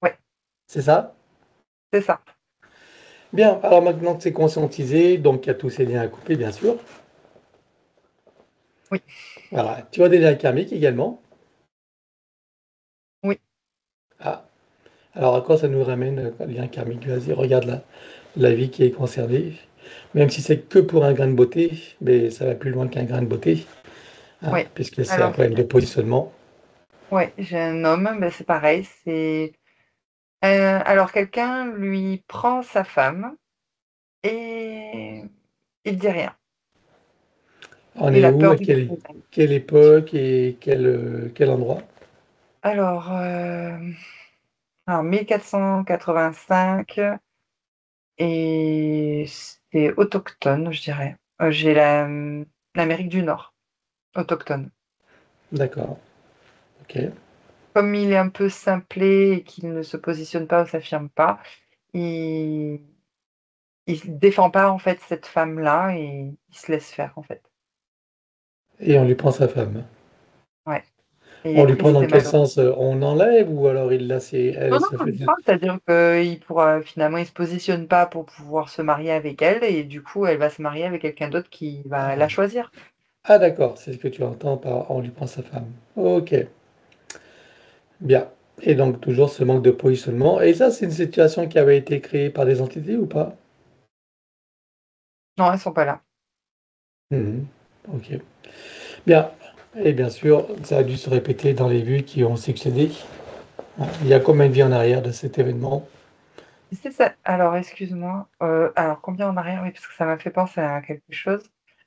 Ouais, C'est ça? c'est ça. Bien. Alors maintenant que c'est conscientisé, donc il y a tous ces liens à couper, bien sûr. Oui, Voilà. Tu as des liens karmiques également. oui. Ah. Alors à quoi ça nous ramène, lien karmique? Vas-y, regarde la vie qui est concernée. Même si c'est que pour un grain de beauté, mais ça va plus loin qu'un grain de beauté, hein, Oui. puisque c'est un Alors, problème de positionnement. ouais, j'ai un homme, ben c'est pareil. Alors quelqu'un lui prend sa femme et il dit rien. On Il est a où, peur à des représailles. quelle époque et quel endroit? Alors, 1485 et c'est autochtone, je dirais. J'ai l'Amérique du Nord, autochtone. D'accord, ok. Comme il est un peu simplé et qu'il ne se positionne pas ou s'affirme pas, il il défend pas en fait cette femme-là et il se laisse faire en fait. Et on lui prend sa femme. Ouais. Et il On est lui prend triste dans et quel malheureux. sens? On enlève ou alors Non, elle non, se on fait. le prend, c'est-à-dire qu'il pourra finalement il se positionne pas pour pouvoir se marier avec elle et du coup elle va se marier avec quelqu'un d'autre qui va la choisir. Ah d'accord, c'est ce que tu entends par on lui prend sa femme. Ok, bien. Et donc toujours ce manque de positionnement. Et ça, c'est une situation qui avait été créée par des entités ou pas? Non, elles sont pas là. Mhm. Ok. Bien. Et bien sûr, ça a dû se répéter dans les vues qui ont succédé. Il y a combien de vies en arrière de cet événement? C'est ça. Alors, excuse-moi. Alors, combien en arrière? Oui, parce que ça m'a fait penser à quelque chose.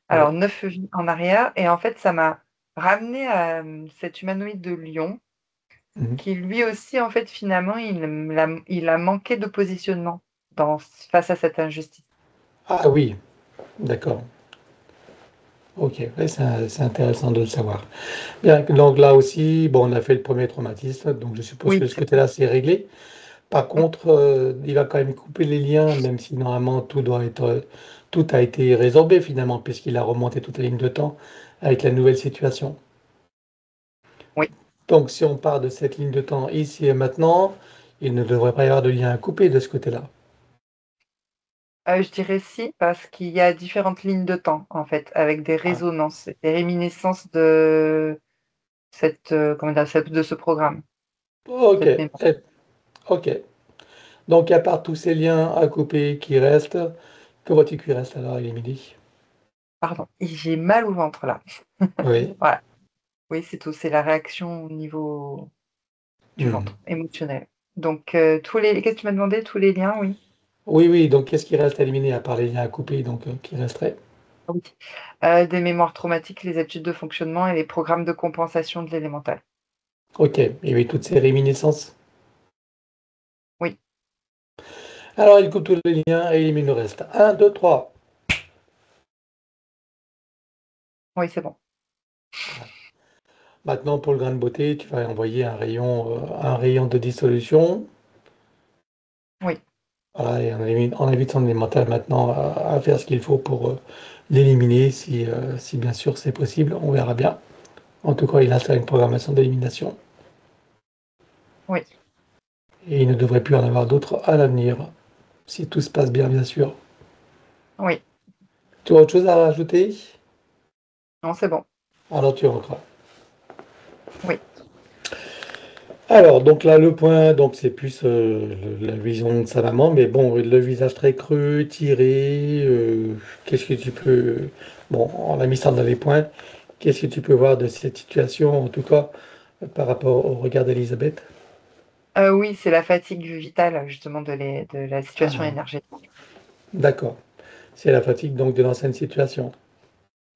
Alors, Ouais. 9 vies en arrière. Et en fait, ça m'a ramené à cet humanoïde de Lyon, Mhm. qui lui aussi, en fait, finalement, il a manqué de positionnement face à cette injustice. Ah oui, d'accord. Ok, ouais, c'est intéressant de le savoir. Bien, donc là aussi, bon, on a fait le premier traumatisme, donc je suppose que Oui, de ce c'est ça. côté-là, c'est réglé. Par Mm. contre, il va quand même couper les liens, même si normalement tout a été résorbé finalement, puisqu'il a remonté toute la ligne de temps avec la nouvelle situation. Oui. Donc, si on part de cette ligne de temps ici et maintenant, il ne devrait pas y avoir de lien à couper de ce côté-là. Je dirais si, parce qu'il y a différentes lignes de temps, en fait, avec des Ah, résonances, des réminiscences de comment dire, de ce programme, ok, cette mémoire. ok. Donc, à part tous ces liens à couper qui restent, que vois-tu qui reste alors, Émilie? Pardon, et j'ai mal au ventre là. Oui. Voilà. Oui, c'est tout, c'est la réaction au niveau du Hmm. ventre, émotionnel. Donc, qu'est-ce que tu m'as demandé? Tous les liens, oui. Oui, oui, donc qu'est-ce qui reste à éliminer à part les liens à couper, donc qui resterait? Oui. Des mémoires traumatiques, les habitudes de fonctionnement et les programmes de compensation de l'élémental. Ok, il y avait toutes ces réminiscences. Oui, Alors, il coupe tous les liens et élimine le reste. Un, 2, 3. oui, c'est bon. Maintenant, pour le grain de beauté, tu vas envoyer un rayon de dissolution. Oui, Voilà, et on invite son élémental maintenant à faire ce qu'il faut pour l'éliminer, si bien sûr c'est possible. On verra bien. En tout cas, il installe une programmation d'élimination. oui, Et il ne devrait plus en avoir d'autres à l'avenir, si tout se passe bien, bien sûr. oui. Tu as autre chose à rajouter? Non, c'est bon. Alors tu rentres. Oui, Alors, donc là, le point, donc c'est plus la vision de sa maman, mais bon, le visage très creux, tiré, qu'est-ce que tu peux... Bon, on a mis ça dans les points. Qu'est-ce que tu peux voir de cette situation, en tout cas, par rapport au regard d'Elisabeth? Oui, c'est la fatigue vitale, justement, de la situation Ah, énergétique. d'accord. C'est la fatigue donc de l'ancienne situation.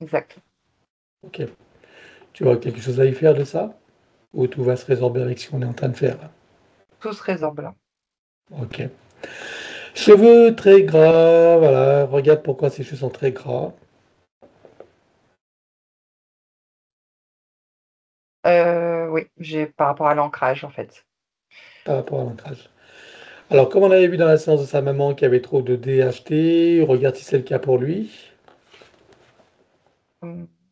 Exact. Ok. Tu vois quelque chose à y faire de ça? Ou tout va se résorber avec ce qu'on est en train de faire? Tout se résorbe là. Ok. Cheveux très gras, voilà. Regarde pourquoi ces cheveux sont très gras. Oui, j'ai par rapport à l'ancrage, en fait. Par rapport à l'ancrage. Alors, comme on avait vu dans la séance de sa maman qui avait trop de DHT, regarde si c'est le cas pour lui.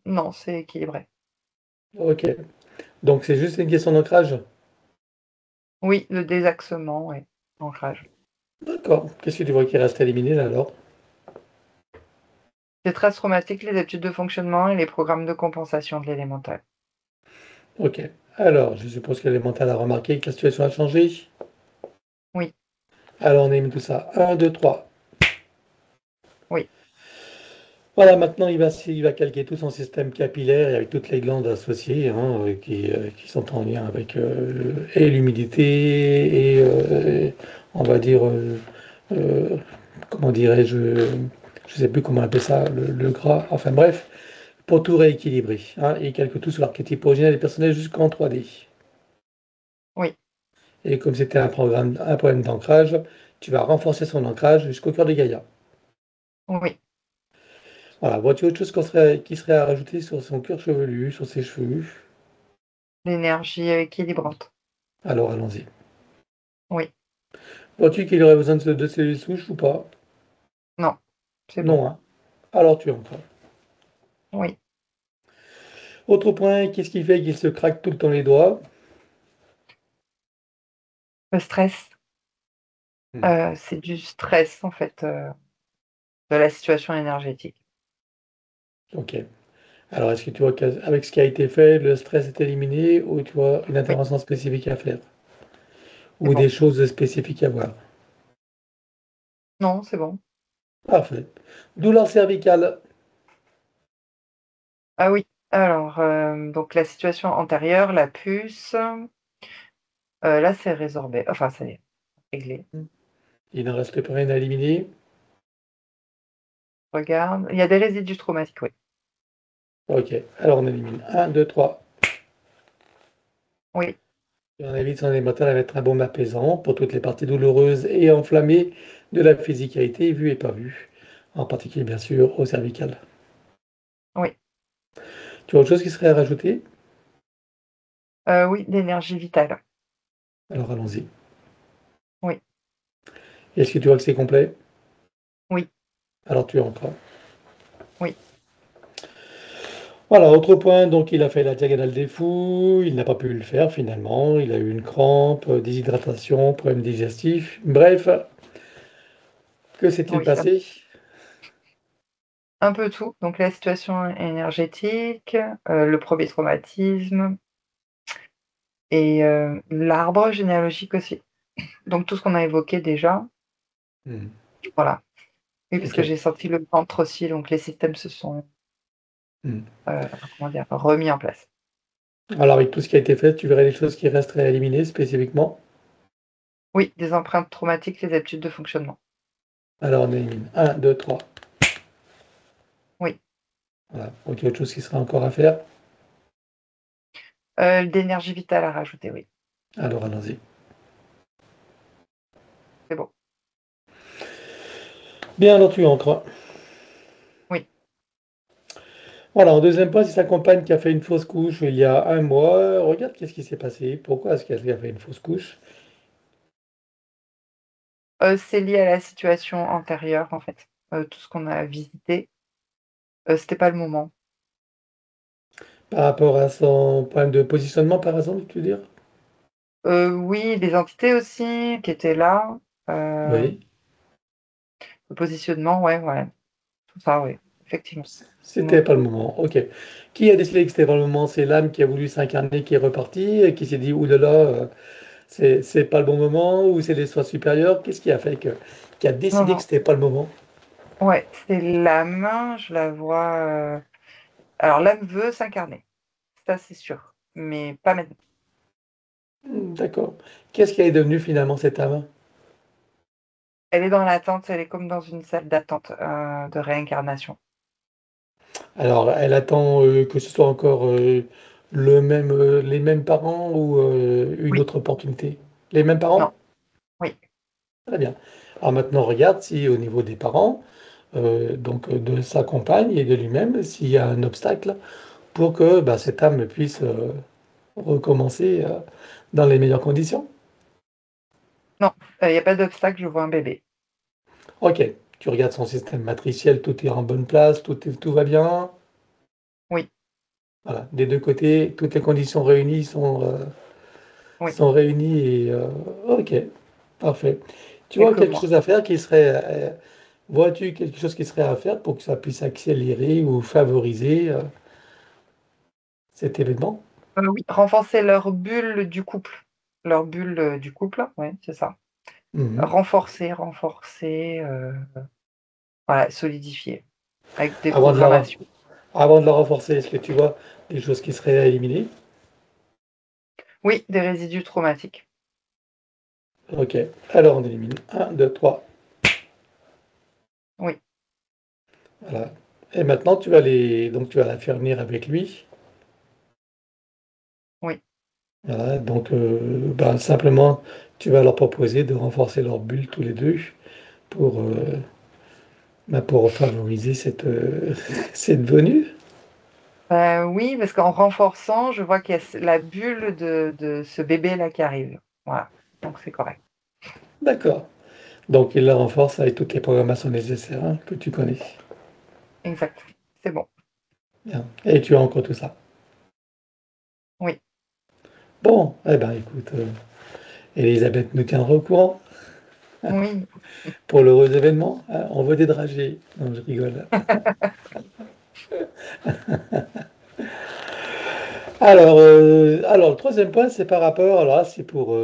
Non, c'est équilibré. Ok. Donc, c'est juste une question d'ancrage. Oui, le désaxement, oui, ancrage. D'accord. Qu'est-ce que tu vois qui reste éliminé là alors? Les traces traumatiques, les habitudes de fonctionnement et les programmes de compensation de l'élémental. Ok. Alors, je suppose que l'élémental a remarqué que la situation a changé. Oui, Alors, on élimine tout ça. Un, 2, 3. oui, Voilà, maintenant il va calquer tout son système capillaire et avec toutes les glandes associées hein, qui sont en lien avec et l'humidité et on va dire, euh, comment dirais-je, je sais plus comment appeler ça, le gras, enfin bref, pour tout rééquilibrer. Hein, et il calque tout sur l'archétype originel et personnel jusqu'en 3D. oui, Et comme c'était un problème d'ancrage, tu vas renforcer son ancrage jusqu'au cœur de Gaïa. oui. Voilà, vois-tu autre chose qui serait à rajouter sur son cuir chevelu, sur ses cheveux? L'énergie équilibrante. Alors allons-y. Oui, Vois-tu qu'il aurait besoin de cellules souches ou pas? non, c'est bon. Non, hein. Alors tu entres. Oui, Autre point, qu'est-ce qui fait qu'il se craque tout le temps les doigts? le stress, Hmm. c'est du stress, en fait, de la situation énergétique. Ok. Alors est-ce que tu vois qu'avec ce qui a été fait, le stress est éliminé ou tu vois une Oui, intervention spécifique à faire? c'est Ou bon. des choses spécifiques à voir? Non, c'est bon. Parfait. Douleur cervicale. Ah oui, alors, donc la situation antérieure, la puce, là, c'est résorbé. Enfin, c'est réglé. Il n'en reste plus rien à éliminer. Regarde. Il y a des résidus traumatiques, oui. Ok, alors on élimine 1, 2, 3. Oui, Et on évite son élémentaire à mettre un baume apaisant pour toutes les parties douloureuses et enflammées de la physicalité, vue et pas vue. En particulier, bien sûr, au cervical. oui. Tu as autre chose qui serait à rajouter? Oui, l'énergie vitale. Alors allons-y. Oui, Est-ce que tu vois que c'est complet? oui, Alors tu entres. oui. Voilà, autre point, donc il a fait la diagonale des fous, il n'a pas pu le faire finalement, il a eu une crampe, déshydratation, problème digestif, bref, que s'est-il Oui, passé? un peu tout. Donc la situation énergétique, le premier traumatisme et l'arbre généalogique aussi. Donc tout ce qu'on a évoqué déjà, Hmm, voilà. Oui, parce ok. que j'ai senti le ventre aussi, donc les systèmes se sont, Hmm. comment dire? Remis en place. Alors avec tout ce qui a été fait, tu verrais les choses qui resteraient à éliminer spécifiquement? Oui, des empreintes traumatiques, les habitudes de fonctionnement. Alors on élimine 1, 2, 3. Oui. Voilà, ok, autre chose qui sera encore à faire? D'énergie vitale à rajouter, oui. Alors allons-y. C'est bon. Bien, alors tu ancres. Oui. Voilà, en deuxième point, c'est sa compagne qui a fait une fausse couche il y a un mois. Regarde qu'est-ce qui s'est passé. Pourquoi est-ce qu'elle a fait une fausse couche? C'est lié à la situation antérieure, en fait. Tout ce qu'on a visité, c'était pas le moment. Par rapport à son problème de positionnement, par exemple, tu veux dire? Oui, les entités aussi qui étaient là, Oui, le positionnement, ouais, tout ça, oui, effectivement. Mmh. c'était pas le moment. Ok. Qui a décidé que c'était pas le moment? C'est l'âme qui a voulu s'incarner, qui est repartie, et qui s'est dit, oulala, c'est pas le bon moment, ou c'est les soins supérieurs? Qu'est-ce qui a fait qui a Non, décidé que non, c'était pas le moment? ouais, c'est l'âme, je la vois, alors l'âme veut s'incarner, ça c'est sûr, mais pas maintenant. D'accord. Qu'est-ce qui est devenu finalement cette âme? Elle est dans l'attente, elle est comme dans une salle d'attente, de réincarnation. Alors, elle attend que ce soit encore les mêmes parents ou une Oui, autre opportunité. Les mêmes non, parents? oui, Très bien. Alors maintenant, regarde si au niveau des parents, donc de sa compagne et de lui-même, s'il y a un obstacle pour que bah, cette âme puisse recommencer dans les meilleures conditions. non, il y a pas d'obstacle, je vois un bébé. Ok, tu regardes son système matriciel, tout est en bonne place, tout va bien. Oui, Voilà, des deux côtés, toutes les conditions réunies oui, sont réunies et ok, parfait. Tu vois quelques quelque mois. chose à faire qui serait, vois-tu quelque chose qui serait à faire pour que ça puisse accélérer ou favoriser cet événement? Oui, renforcer leur bulle du couple. Leur bulle, du couple, ouais, c'est ça. Mhm. Renforcer, voilà, solidifier avec des Avant de programmations. avant de la renforcer, est-ce que tu vois des choses qui seraient à éliminer? Oui, des résidus traumatiques. Ok, alors on élimine. Un, 2, 3. Oui, Voilà. Et maintenant, donc tu vas la faire venir avec lui. oui. Voilà, donc ben, simplement, tu vas leur proposer de renforcer leur bulle tous les deux pour, pour favoriser cette venue. Oui, parce qu'en renforçant, je vois qu'il y a la bulle de ce bébé-là qui arrive. Voilà, donc c'est correct. D'accord. Donc il la renforce avec toutes les programmations nécessaires hein, que tu connais. Exact, c'est bon. Bien. Et tu as encore tout ça. Oui, Bon, eh ben écoute, Elisabeth nous tiendra au courant oui. pour l'heureux événement. Hein, on veut des dragées. Non, je rigole. Alors, le troisième point, c'est par rapport, alors là, c'est pour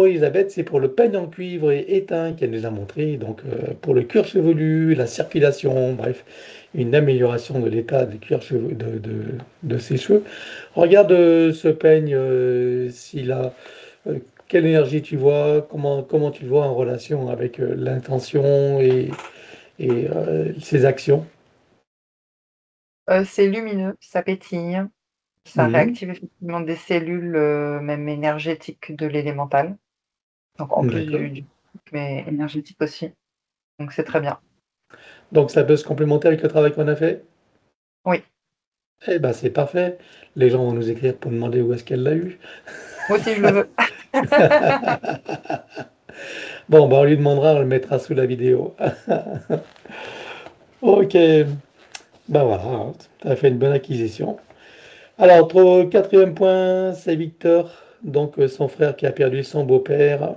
Elisabeth, c'est pour le peigne en cuivre et éteint qu'elle nous a montré, donc pour le cuir chevelu, la circulation, bref, une amélioration de l'état du cuir chevelu, de ses cheveux. Regarde ce peigne, s'il a, quelle énergie tu vois, comment tu le vois en relation avec l'intention et ses actions? C'est lumineux, ça pétille, ça Mhm. réactive effectivement des cellules, même énergétiques de l'élémental. Donc en plus D'accord. du mais énergétique aussi, donc c'est très bien. Donc ça peut se complémenter avec le travail qu'on a fait? Oui, Eh ben c'est parfait. Les gens vont nous écrire pour demander où est-ce qu'elle l'a eu. moi aussi je le veux. Bon, ben on lui demandera, on le mettra sous la vidéo. Ok, ben voilà, tu as fait une bonne acquisition. Alors, notre quatrième point, c'est Victor, donc son frère qui a perdu son beau-père,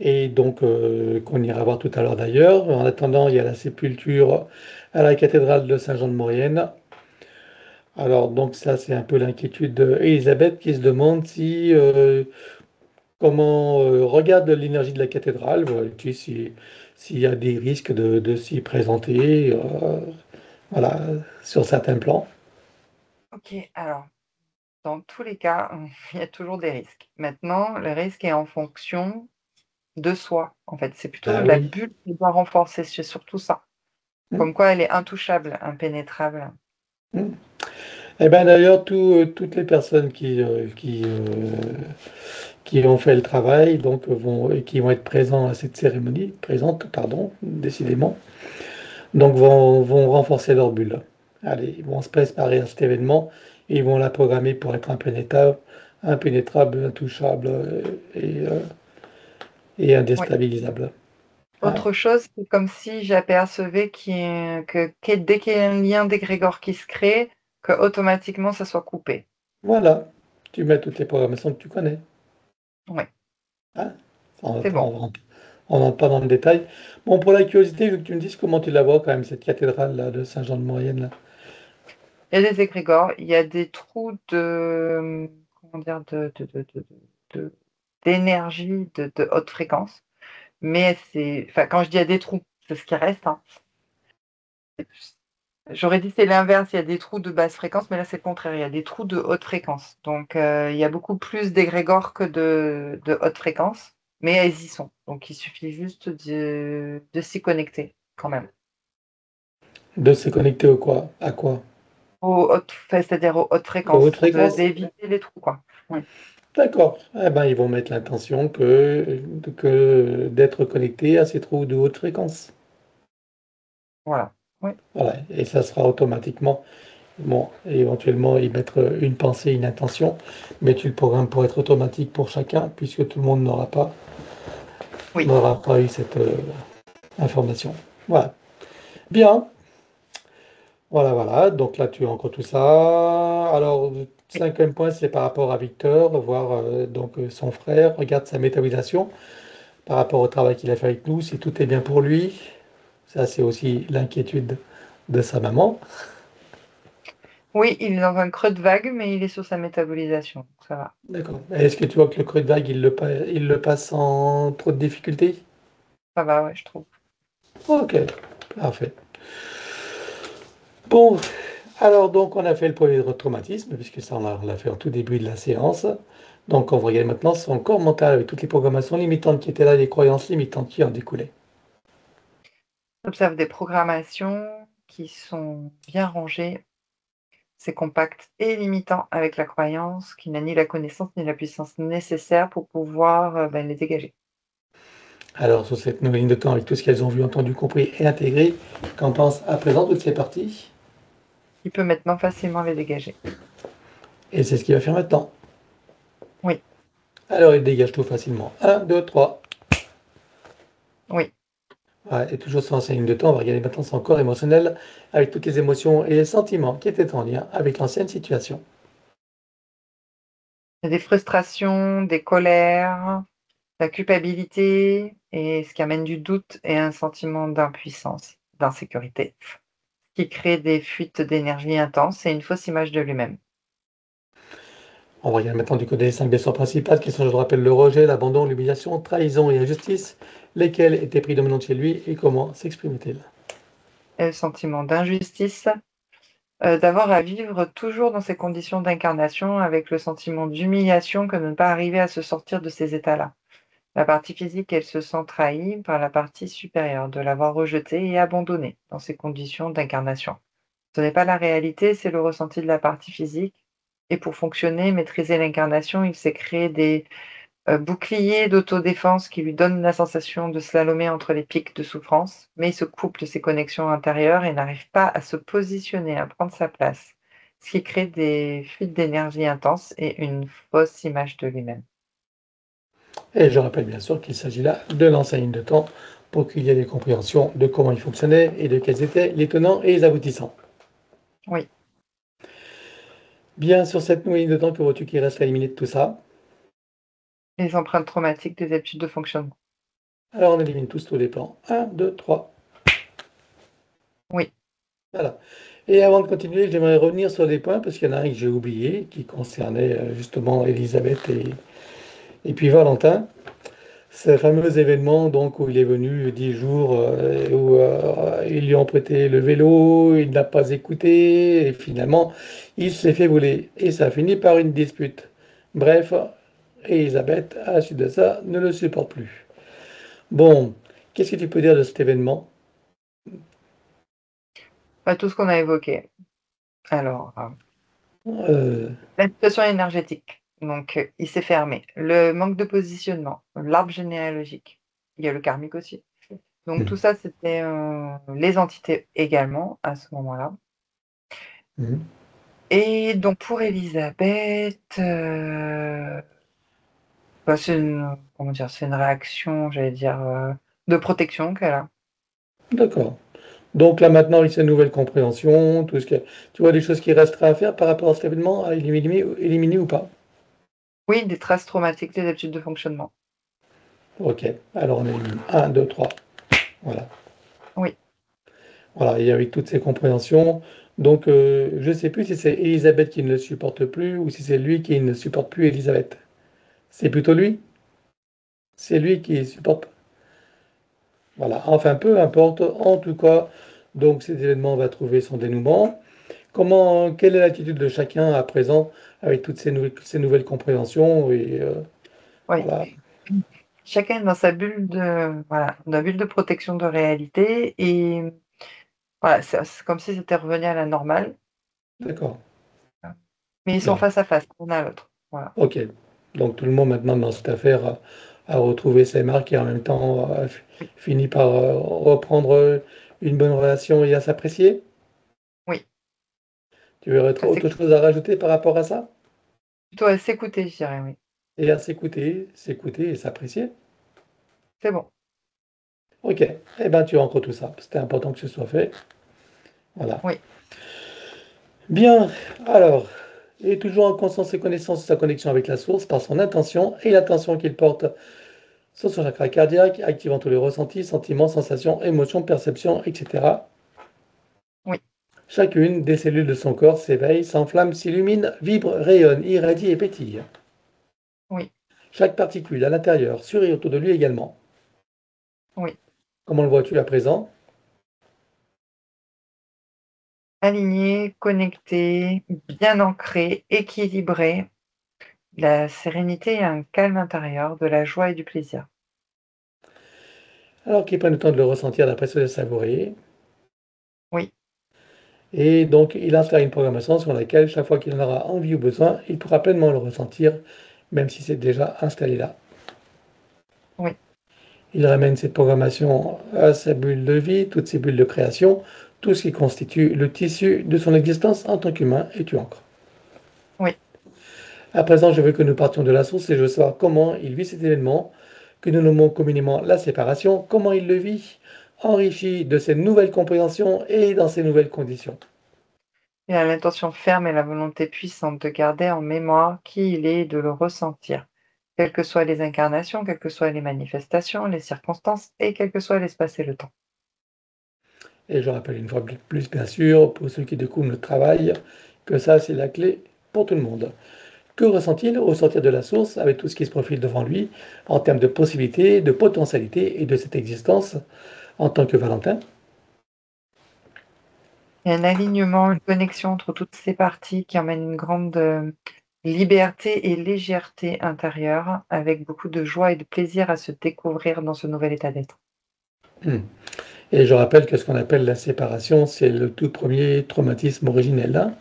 et donc qu'on ira voir tout à l'heure d'ailleurs. En attendant, il y a la sépulture à la cathédrale de Saint-Jean-de-Maurienne. Alors, donc ça, c'est un peu l'inquiétude d'Elisabeth qui se demande si comment regarde l'énergie de la cathédrale, voilà, et puis s'il y a des risques de s'y présenter, voilà, sur certains plans. OK, alors dans tous les cas, il y a toujours des risques. Maintenant, le risque est en fonction de soi, en fait. C'est plutôt Ben la oui. bulle qui doit renforcer, c'est surtout ça. Mm, Comme quoi elle est intouchable, impénétrable. mm. Eh bien d'ailleurs, toutes les personnes qui ont fait le travail donc, et qui vont être présents à cette cérémonie, présentes, pardon, décidément, donc vont renforcer leur bulle. Allez, ils vont se préparer à cet événement et ils vont la programmer pour être impénétrable, intouchable et Oui. indéstabilisable. Ah, Autre chose, c'est comme si j'apercevais dès qu'il y a un lien d'égrégore qui se crée, que automatiquement ça soit coupé. voilà, tu mets toutes les programmations que tu connais. Oui, Hein. On c'est bon. n'entre pas dans le détail. Bon, pour la curiosité, je veux que tu me dises comment tu la vois quand même, cette cathédrale là, de Saint-Jean-de-Maurienne. Là. Il y a des égrégores, il y a des trous de, comment dire, de- d'énergie de haute fréquence. Mais enfin, quand je dis il y a des trous, c'est ce qui reste, hein. J'aurais dit c'est l'inverse, il y a des trous de basse fréquence, mais là c'est le contraire, il y a des trous de haute fréquence. Donc il y a beaucoup plus d'égrégores que de haute fréquence, mais elles y sont. Donc il suffit juste de s'y connecter quand même. De se connecter au quoi? À quoi? Enfin, c'est-à-dire aux hautes Aux hautes fréquences, fréquences? d'éviter les trous, quoi. Oui, D'accord. Eh ben, ils vont mettre l'intention que d'être connecté à ces trous de haute fréquence. voilà. Oui, Voilà. Et ça sera automatiquement, bon, éventuellement, y mettre une pensée, une intention, mais tu le programmes pour être automatique pour chacun, puisque tout le monde oui. n'aura pas eu cette information. Voilà. Bien. Voilà, voilà. Donc là, tu as encore tout ça. Alors, Oui. cinquième point, c'est par rapport à Victor, voir son frère, regarde sa métabolisation par rapport au travail qu'il a fait avec nous, si tout est bien pour lui. Ça, c'est aussi l'inquiétude de sa maman. Oui, il est dans un creux de vague, mais il est sur sa métabolisation, donc ça va. D'accord. Est-ce que tu vois que le creux de vague, il le passe sans trop de difficultés? Ça va, ouais, je trouve. Ok, parfait. Bon, alors donc on a fait le premier traumatisme, puisque ça on l'a fait en tout début de la séance. Donc on va regarder maintenant son corps mental avec toutes les programmations limitantes qui étaient là, les croyances limitantes qui en découlaient. J'observe des programmations qui sont bien rangées. C'est compact et limitant avec la croyance qui n'a ni la connaissance ni la puissance nécessaire pour pouvoir les dégager. Alors sur cette nouvelle ligne de temps, avec tout ce qu'elles ont vu, entendu, compris et intégré, qu'en pensent à présent toutes ces parties? Il peut maintenant facilement les dégager. Et c'est ce qu'il va faire maintenant. Oui, Alors il dégage tout facilement. Un, 2, 3. oui. Ouais, et toujours sur cette ligne de temps, on va regarder maintenant son corps émotionnel avec toutes les émotions et les sentiments qui étaient en lien avec l'ancienne situation. Il y a des frustrations, des colères, la culpabilité, et ce qui amène du doute et un sentiment d'impuissance, d'insécurité, qui crée des fuites d'énergie intenses et une fausse image de lui-même. On va regarder maintenant du côté des 5 blessures principales qui sont, je le rappelle, le rejet, l'abandon, l'humiliation, trahison et injustice, lesquelles étaient prédominantes chez lui et comment s'exprimaient-elles? Et le sentiment d'injustice, d'avoir à vivre toujours dans ces conditions d'incarnation avec le sentiment d'humiliation que de ne pas arriver à se sortir de ces états-là. La partie physique, elle se sent trahie par la partie supérieure, de l'avoir rejetée et abandonnée dans ces conditions d'incarnation. Ce n'est pas la réalité, c'est le ressenti de la partie physique. Et pour fonctionner, maîtriser l'incarnation, il s'est créé des boucliers d'autodéfense qui lui donnent la sensation de slalomer entre les pics de souffrance, mais il se coupe de ses connexions intérieures et n'arrive pas à se positionner, à prendre sa place, ce qui crée des fuites d'énergie intenses et une fausse image de lui-même. Et je rappelle bien sûr qu'il s'agit là de l'enseigne de temps pour qu'il y ait des compréhensions de comment il fonctionnait et de quels étaient les tenants et les aboutissants. Oui. Bien, sur cette nouvelle ligne de temps, que vois-tu qui reste à éliminer de tout ça? Les empreintes traumatiques des habitudes de fonctionnement. Alors on élimine tous les plans. 1, 2, 3. Oui. Voilà. Et avant de continuer, j'aimerais revenir sur des points, parce qu'il y en a un que j'ai oublié, qui concernait justement Elisabeth et puis Valentin. Ce fameux événement donc, où il est venu 10 jours, où ils lui ont prêté le vélo, il n'a pas écouté, et finalement, il s'est fait voler. Et ça a fini par une dispute. Bref, Elisabeth, à la suite de ça, ne le supporte plus. Bon, qu'est-ce que tu peux dire de cet événement? Pas tout ce qu'on a évoqué. Alors, Euh, la situation énergétique. Donc, il s'est fermé. Le manque de positionnement, l'arbre généalogique. Il y a le karmique aussi. Donc, tout ça, c'était les entités également à ce moment-là. mhm. Et donc, pour Elisabeth, bah, comment dire, c'est une réaction, j'allais dire, de protection qu'elle a. D'accord. Donc là maintenant, avec ces nouvelles compréhensions, tout ce que tu vois des choses qui resteraient à faire par rapport à cet événement, à éliminer ou pas? Oui, des traces traumatiques des habitudes de fonctionnement. Ok, alors on élimine 1, 2, 3. Voilà. Oui. Voilà, et avec toutes ces compréhensions, donc je ne sais plus si c'est Elisabeth qui ne le supporte plus ou si c'est lui qui ne supporte plus Elisabeth. C'est plutôt lui? C'est lui qui supporte. Voilà, enfin peu importe, en tout cas, donc cet événement va trouver son dénouement. Quelle est l'attitude de chacun à présent avec toutes ces nouvelles compréhensions et Oui. voilà, Chacun est dans sa bulle de, voilà, dans la bulle de protection de réalité et voilà, c'est comme si c'était revenu à la normale, d'accord, mais ils sont bien, face à face, l'un à l'autre. Voilà. ok. Donc tout le monde maintenant dans cette affaire a retrouvé ses marques et en même temps Oui, finit par reprendre une bonne relation et à s'apprécier. oui. Tu aurais autre chose à rajouter par rapport à ça? Plutôt à s'écouter, je dirais, oui. Et à s'écouter et s'apprécier. C'est bon. Ok, eh bien tu rentres tout ça. C'était important que ce soit fait. Voilà. Oui. Bien, alors, et toujours en conscience et connaissance de sa connexion avec la source par son intention et l'attention qu'il porte sur son chakra cardiaque, activant tous les ressentis, sentiments, sensations, émotions, perceptions, etc. Oui. Chacune des cellules de son corps s'éveille, s'enflamme, s'illumine, vibre, rayonne, irradie et pétille. Oui. Chaque particule à l'intérieur, sur et autour de lui également. Oui. Comment le vois-tu à présent? Aligné, connecté, bien ancré, équilibré. La sérénité et un calme intérieur, de la joie et du plaisir. Alors qu'il prenne le temps de le ressentir, d'apprécier, de le savourer. Oui. Et donc, il installe une programmation sur laquelle, chaque fois qu'il en aura envie ou besoin, il pourra pleinement le ressentir, même si c'est déjà installé là. Oui. Il ramène cette programmation à sa bulle de vie, toutes ses bulles de création, tout ce qui constitue le tissu de son existence en tant qu'humain, et tu ancres. Oui. À présent, je veux que nous partions de la source et je veux savoir comment il vit cet événement, que nous nommons communément la séparation, comment il le vit, enrichi de ces nouvelles compréhensions et dans ces nouvelles conditions. Il a l'intention ferme et la volonté puissante de garder en mémoire qui il est et de le ressentir, quelles que soient les incarnations, quelles que soient les manifestations, les circonstances et quel que soit l'espace et le temps. Et je rappelle une fois de plus, bien sûr, pour ceux qui découvrent le travail, que ça, c'est la clé pour tout le monde. Que ressent-il au sortir de la source avec tout ce qui se profile devant lui en termes de possibilités, de potentialités et de cette existence en tant que Valentin? Il y a un alignement, une connexion entre toutes ces parties qui emmène une grande liberté et légèreté intérieure, avec beaucoup de joie et de plaisir à se découvrir dans ce nouvel état d'être. Et je rappelle que ce qu'on appelle la séparation, c'est le tout premier traumatisme originel, hein.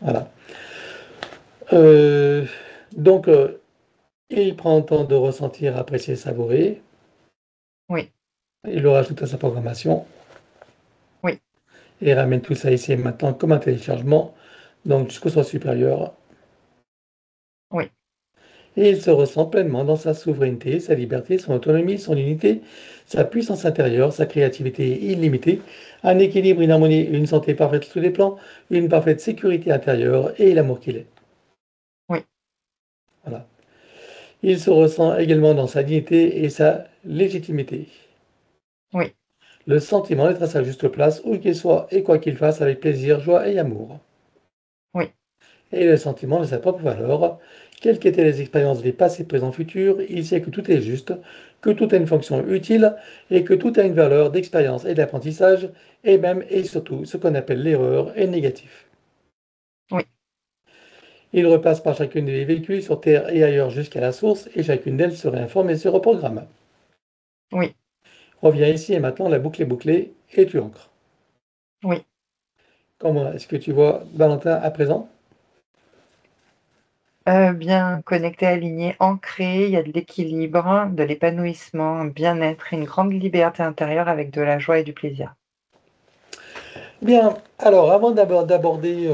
Voilà. Euh, donc, il prend le temps de ressentir, apprécier, savourer. Oui, Il le rajoute à sa programmation oui, et ramène tout ça ici et maintenant comme un téléchargement, donc jusqu'au soi supérieur. oui, Et il se ressent pleinement dans sa souveraineté, sa liberté, son autonomie, son unité, sa puissance intérieure, sa créativité illimitée, un équilibre, une harmonie, une santé parfaite sur tous les plans, une parfaite sécurité intérieure et l'amour qu'il est. oui, Voilà. Il se ressent également dans sa dignité et sa légitimité. oui, Le sentiment d'être à sa juste place, où qu'il soit et quoi qu'il fasse, avec plaisir, joie et amour. oui, Et le sentiment de sa propre valeur, quelles qu'étaient les expériences des passés, présents, futurs, il sait que tout est juste, que tout a une fonction utile et que tout a une valeur d'expérience et d'apprentissage, et même et surtout ce qu'on appelle l'erreur est négatif. oui, Il repasse par chacune des véhicules sur Terre et ailleurs jusqu'à la source, et chacune d'elles se réinforme et se reprogramme. oui, Reviens ici et maintenant, la boucle est bouclée et tu ancres. oui. Comment est-ce que tu vois Valentin à présent? Bien connecté, aligné, ancré, il y a de l'équilibre, de l'épanouissement, un bien-être, une grande liberté intérieure avec de la joie et du plaisir. Bien, alors avant d'aborder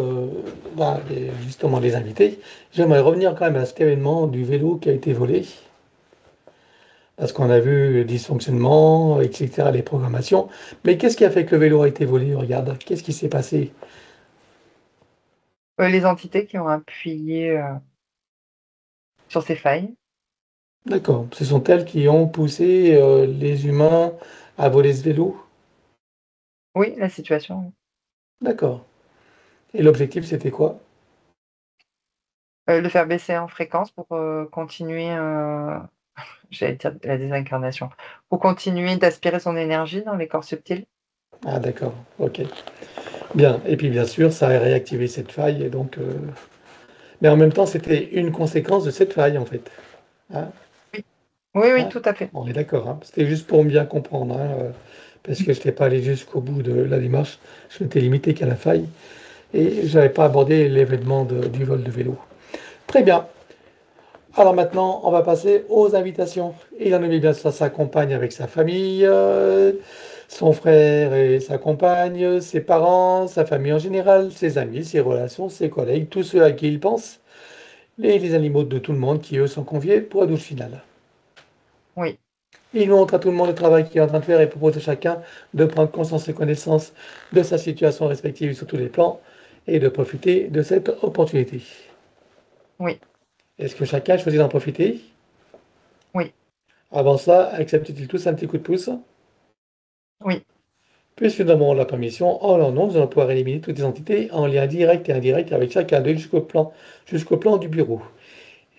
justement les invités, j'aimerais revenir quand même à cet événement du vélo qui a été volé, parce qu'on a vu le dysfonctionnement, etc., les programmations. Mais qu'est-ce qui a fait que le vélo a été volé? Regarde, qu'est-ce qui s'est passé? Les entités qui ont appuyé, sur ces failles. D'accord, ce sont elles qui ont poussé les humains à voler ce vélo? Oui, la situation. D'accord. Et l'objectif, c'était quoi? Le faire baisser en fréquence pour, continuer, j'allais dire la désincarnation, pour continuer d'aspirer son énergie dans les corps subtils. Ah d'accord, ok. Bien, et puis bien sûr, ça a réactivé cette faille, et donc, mais en même temps, c'était une conséquence de cette faille, en fait. Hein? Oui. Oui, oui, Hein? tout à fait. On est d'accord, hein. C'était juste pour bien comprendre, hein, parce que je n'étais pas allé jusqu'au bout de la démarche, je m'étais limité qu'à la faille, et je n'avais pas abordé l'événement du vol de vélo. Très bien. Alors maintenant, on va passer aux invitations. Il en avait bien ça, sa compagne avec sa famille, son frère et sa compagne, ses parents, sa famille en général, ses amis, ses relations, ses collègues, tous ceux à qui il pense, les animaux de tout le monde qui, eux, sont conviés pour la douche finale. Oui, Il montre à tout le monde le travail qu'il est en train de faire et propose à chacun de prendre conscience et connaissance de sa situation respective sur tous les plans et de profiter de cette opportunité. oui, Est-ce que chacun choisit d'en profiter? oui, Avant ça, acceptent-ils tous un petit coup de pouce? oui, Puisque nous avons la permission, en leur nom, nous allons pouvoir éliminer toutes les entités en lien direct et indirect avec chacun d'eux jusqu'au plan du bureau.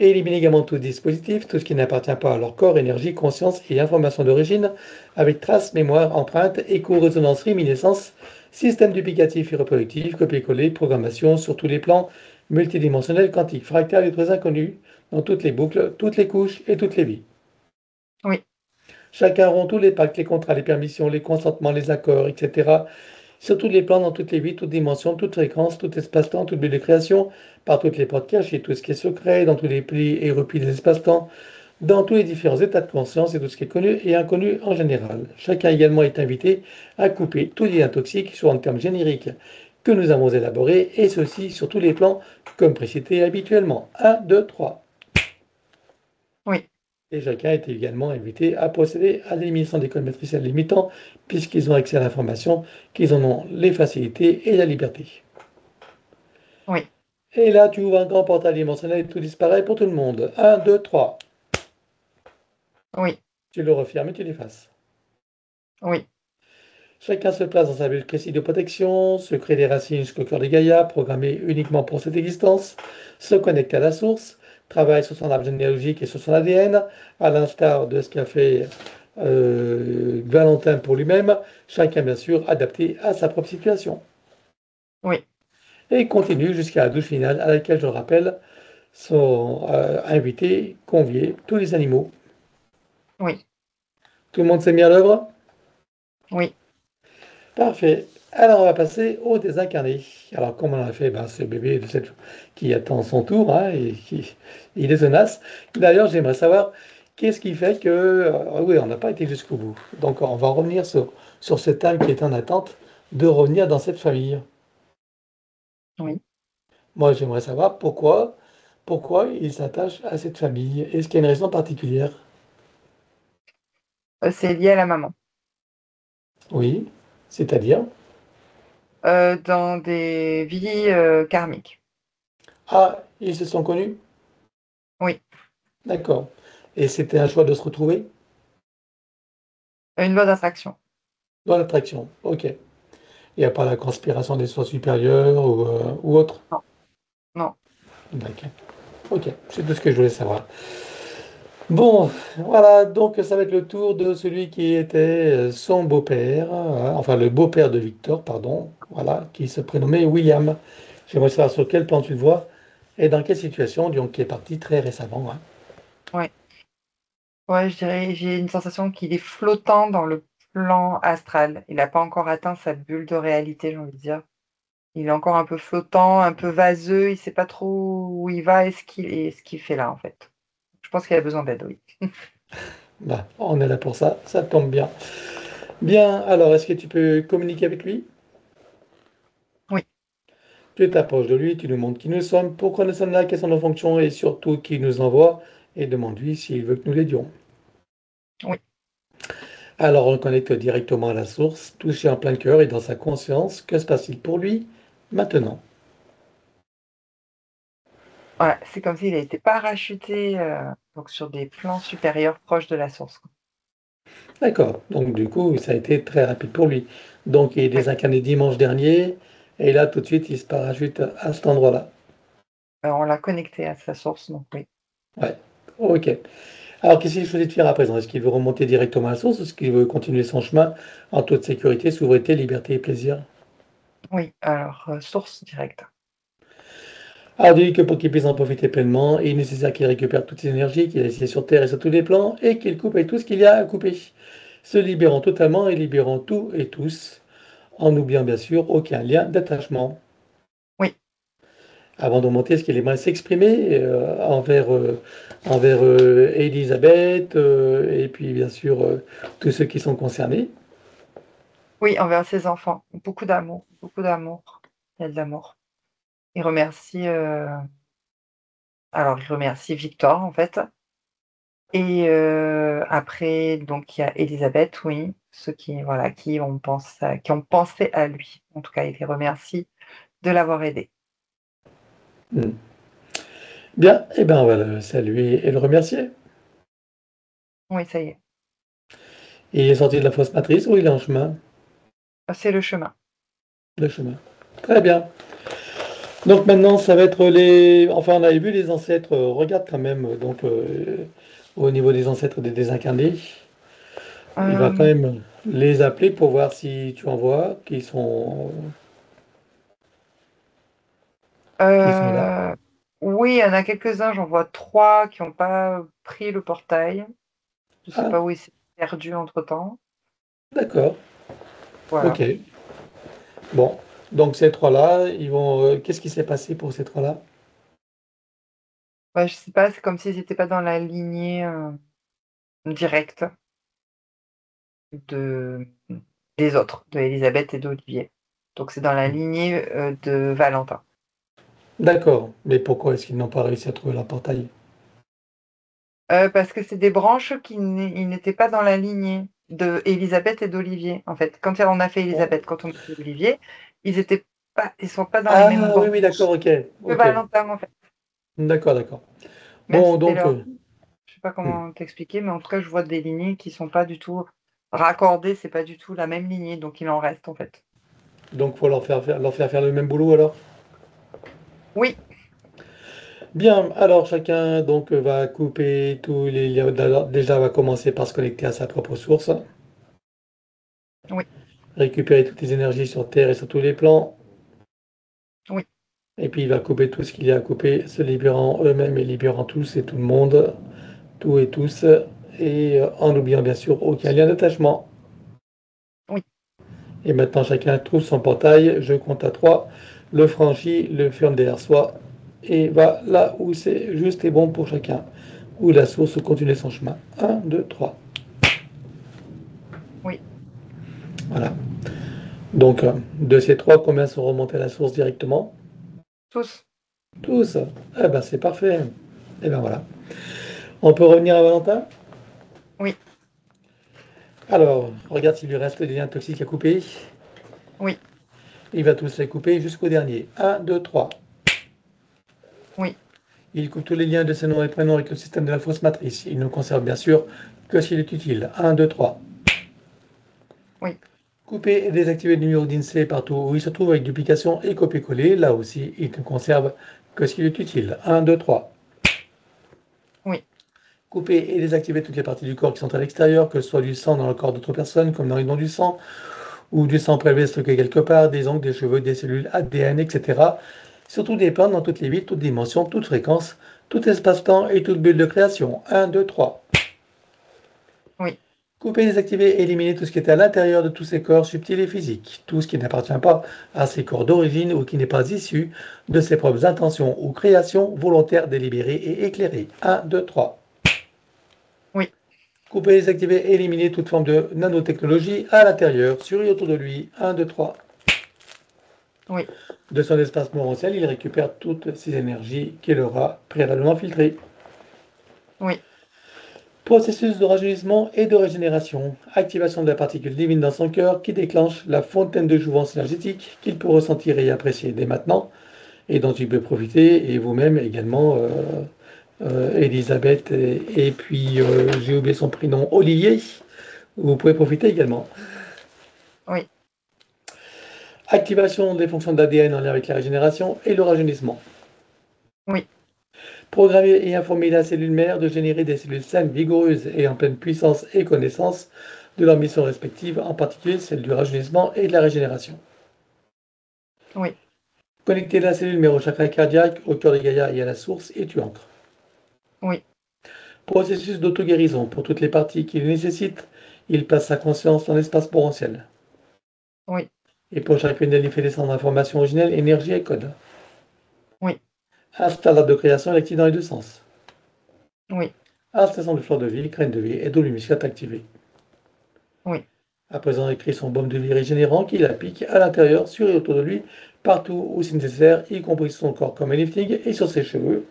Et éliminer également tout dispositif, tout ce qui n'appartient pas à leur corps, énergie, conscience et information d'origine, avec traces, mémoire, empreinte, écho, résonance, réminiscence, système duplicatif et reproductif, copier-coller, programmation sur tous les plans, multidimensionnels, quantiques, fractales et très inconnus, dans toutes les boucles, toutes les couches et toutes les vies. oui, Chacun rompt tous les pactes, les contrats, les permissions, les consentements, les accords, etc. Sur tous les plans, dans toutes les vies, toutes dimensions, toutes fréquences, tout espace-temps, toute bulle de création, par toutes les portes cachées, tout ce qui est secret, dans tous les plis et replis des espaces-temps, dans tous les différents états de conscience et tout ce qui est connu et inconnu en général. Chacun également est invité à couper tout lien toxique, soit en termes génériques que nous avons élaborés, et ceci sur tous les plans, comme précité habituellement. 1, 2, 3. oui, Et chacun est également invité à procéder à l'élimination des codes matriciels limitants, puisqu'ils ont accès à l'information, qu'ils en ont les facilités et la liberté. oui, Et là, tu ouvres un grand portail dimensionnel et tout disparaît pour tout le monde. 1, 2, 3. oui, Tu le refermes et tu l'effaces. oui, Chacun se place dans sa bulle précise de protection, se crée des racines jusqu'au cœur des Gaïa, programmées uniquement pour cette existence, se connecte à la source, travaille sur son arbre généalogique et sur son ADN, à l'instar de ce qu'a fait Valentin pour lui-même, chacun bien sûr adapté à sa propre situation. Oui, et continue jusqu'à la douche finale à laquelle, je le rappelle, sont invités, conviés tous les animaux. oui, Tout le monde s'est mis à l'œuvre? oui. Parfait. Alors, on va passer au désincarné. Alors, comme on a fait, ben, ce bébé qui attend son tour, hein, et il est tenace. D'ailleurs, j'aimerais savoir qu'est-ce qui fait que... oui, on n'a pas été jusqu'au bout. Donc, on va revenir sur cette âme qui est en attente de revenir dans cette famille. Oui. Moi, j'aimerais savoir pourquoi il s'attache à cette famille. Est-ce qu'il y a une raison particulière? C'est lié à la maman. Oui, c'est-à-dire? Dans des vies karmiques. Ah, ils se sont connus? Oui. D'accord. Et c'était un choix de se retrouver? Une loi d'attraction. Dans l'attraction, ok. Il n'y a pas la conspiration des soi supérieurs ou autre? Non, non. D'accord. Ok, c'est tout ce que je voulais savoir. Bon, voilà, donc ça va être le tour de celui qui était son beau-père, enfin le beau-père de Victor, pardon, voilà, qui se prénommait William. J'aimerais savoir sur quel plan tu le vois et dans quelle situation, donc qui est parti très récemment, hein. Ouais. Ouais, je dirais, j'ai une sensation qu'il est flottant dans le plan astral. Il n'a pas encore atteint sa bulle de réalité, j'ai envie de dire. Il est encore un peu flottant, un peu vaseux, il sait pas trop où il va et ce qu'il fait là, en fait. Je pense qu'il a besoin d'aide, oui. Bah, on est là pour ça tombe bien. Bien, alors est-ce que tu peux communiquer avec lui? Oui, Tu t'approches de lui, tu lui montres qui nous sommes, pourquoi nous sommes là, quelles sont nos fonctions et surtout qui nous envoie et demande-lui s'il veut que nous l'aidions. oui. Alors on le connecte directement à la source, touché en plein cœur et dans sa conscience. Que se passe-t-il pour lui maintenant? Voilà, c'est comme s'il a été parachuté donc sur des plans supérieurs proches de la source. D'accord, donc du coup ça a été très rapide pour lui. Donc il est Oui, désincarné dimanche dernier et là tout de suite il se parachute à cet endroit-là. on l'a connecté à sa source, donc oui. Ouais, ok. Alors qu'est-ce qu'il choisit de faire à présent? Est-ce qu'il veut remonter directement à la source ou est-ce qu'il veut continuer son chemin en toute sécurité, souveraineté, liberté et plaisir? Oui, alors, source directe. Alors dit que pour qu'il puisse en profiter pleinement, il est nécessaire qu'il récupère toutes ses énergies qu'il a laissées sur Terre et sur tous les plans, et qu'il coupe avec tout ce qu'il y a à couper, se libérant totalement et libérant tout et tous, en n'oubliant bien sûr aucun lien d'attachement. Oui, Avant de monter, est-ce qu'il aimerait s'exprimer envers Elisabeth et puis bien sûr tous ceux qui sont concernés? oui, envers ses enfants. Beaucoup d'amour, beaucoup d'amour. Il y a de l'amour. Il remercie, alors il remercie Victor, en fait. Et après, donc il y a Élisabeth, oui, ceux qui, voilà, qui ont pensé à lui. En tout cas, il les remercie de l'avoir aidé. Hmm. Bien, eh bien on va le saluer et le remercier. Oui, ça y est, Il est sorti de la fausse matrice ou il est en chemin? c'est le chemin. Le chemin. Très bien. Donc maintenant, ça va être les... Enfin, on avait vu les ancêtres. Regarde quand même, au niveau des ancêtres des désincarnés, il va quand Euh, même les appeler pour voir si tu en vois qui sont là. euh, oui, il y en a quelques-uns, j'en vois 3 qui n'ont pas pris le portail. Je ne sais Ah, pas où ils s'est perdu entre-temps. d'accord. Voilà. Ok. Bon. Donc ces trois-là, ils vont. Qu'est-ce qui s'est passé pour ces trois-là? Ouais, je sais pas, c'est comme s'ils n'étaient pas dans la lignée directe de, des autres, de Elisabeth et d'Olivier. Donc c'est dans la lignée de Valentin. D'accord. Mais pourquoi est-ce qu'ils n'ont pas réussi à trouver leur portail? Parce que c'est des branches ils n'étaient pas dans la lignée de Élisabeth et d'Olivier, en fait. Quand on a fait Élisabeth, quand on a fait Olivier, ils sont pas dans les mêmes Ah oui, oui, branches d'accord, ok. que Ok. Valentin, en fait. D'accord, d'accord. Même Bon, si c'était donc. leur je sais pas Hmm. comment t'expliquer, mais en tout cas, je vois des lignées qui sont pas du tout raccordées, c'est pas du tout la même lignée, donc il en reste, en fait. Donc, faut leur faire faire le même boulot alors? Oui, Bien, alors chacun donc va couper tous les liens. D'abord, déjà, va commencer par se connecter à sa propre source, oui, récupérer toutes les énergies sur Terre et sur tous les plans, Oui. Et puis il va couper tout ce qu'il y a à couper, se libérant eux-mêmes et libérant tous et tout le monde, tout et tous, et en oubliant bien sûr aucun lien d'attachement. Oui. Et maintenant chacun trouve son portail, je compte à 3, le franchit, le ferme derrière soi, et va là où c'est juste et bon pour chacun, où la source continue son chemin. 1, 2, 3. Oui. Voilà. Donc, de ces 3, combien sont remontés à la source directement? Tous. Tous. Eh ben, c'est parfait. Et ben voilà. On peut revenir à Valentin? Oui. Alors, regarde s'il lui reste des liens toxiques à couper. Oui. Il va tous les couper jusqu'au dernier. 1, 2, 3. Oui. Il coupe tous les liens de ses noms et prénoms avec le système de la fausse matrice. Il ne conserve bien sûr que s'il est utile. 1, 2, 3. Oui. Couper et désactiver le numéro d'INSEE partout où il se trouve avec duplication et copier-coller. Là aussi, il ne conserve que s'il est utile. 1, 2, 3. Oui. Couper et désactiver toutes les parties du corps qui sont à l'extérieur, que ce soit du sang dans le corps d'autres personnes, comme dans les dons du sang, ou du sang prélevé stocké quelque part, des ongles, des cheveux, des cellules, ADN, etc. Surtout des plantes dans toutes les vies, toutes dimensions, toutes fréquences, tout espace-temps et toute bulle de création. 1, 2, 3. Oui. Couper, désactiver et éliminer tout ce qui est à l'intérieur de tous ces corps subtils et physiques, tout ce qui n'appartient pas à ces corps d'origine ou qui n'est pas issu de ses propres intentions ou créations volontaires, délibérées et éclairées. 1, 2, 3. Oui. Couper, désactiver et éliminer toute forme de nanotechnologie à l'intérieur, sur et autour de lui. 1, 2, 3. Oui. De son espace morantiel, il récupère toutes ces énergies qu'il aura préalablement filtrées. Oui. Processus de rajeunissement et de régénération. Activation de la particule divine dans son cœur qui déclenche la fontaine de jouvence énergétique qu'il peut ressentir et apprécier dès maintenant et dont il peut profiter, et vous-même également, Elisabeth, et puis j'ai oublié son prénom, Olivier, vous pouvez profiter également. Oui. Activation des fonctions d'ADN en lien avec la régénération et le rajeunissement. Oui. Programmer et informer la cellule mère de générer des cellules saines, vigoureuses et en pleine puissance et connaissance de leurs missions respectives, en particulier celle du rajeunissement et de la régénération. Oui. Connecter la cellule mère au chakra cardiaque, au cœur de Gaïa et à la source, et tu ancres. Oui. Processus d'auto-guérison pour toutes les parties qui le nécessitent, il place sa conscience dans l'espace potentiel. Oui. Et pour chacune d'elles, il fait descendre information originelle, énergie et code. Oui. Installe l'arbre de création et l'active dans les deux sens. Oui. Installation de fleur de vie, graine de vie et d'eau luminescente activée. Oui. À présent, il crée son baume de vie régénérant qu'il applique à l'intérieur, sur et autour de lui, partout où c'est nécessaire, y compris sur son corps comme un lifting et sur ses cheveux.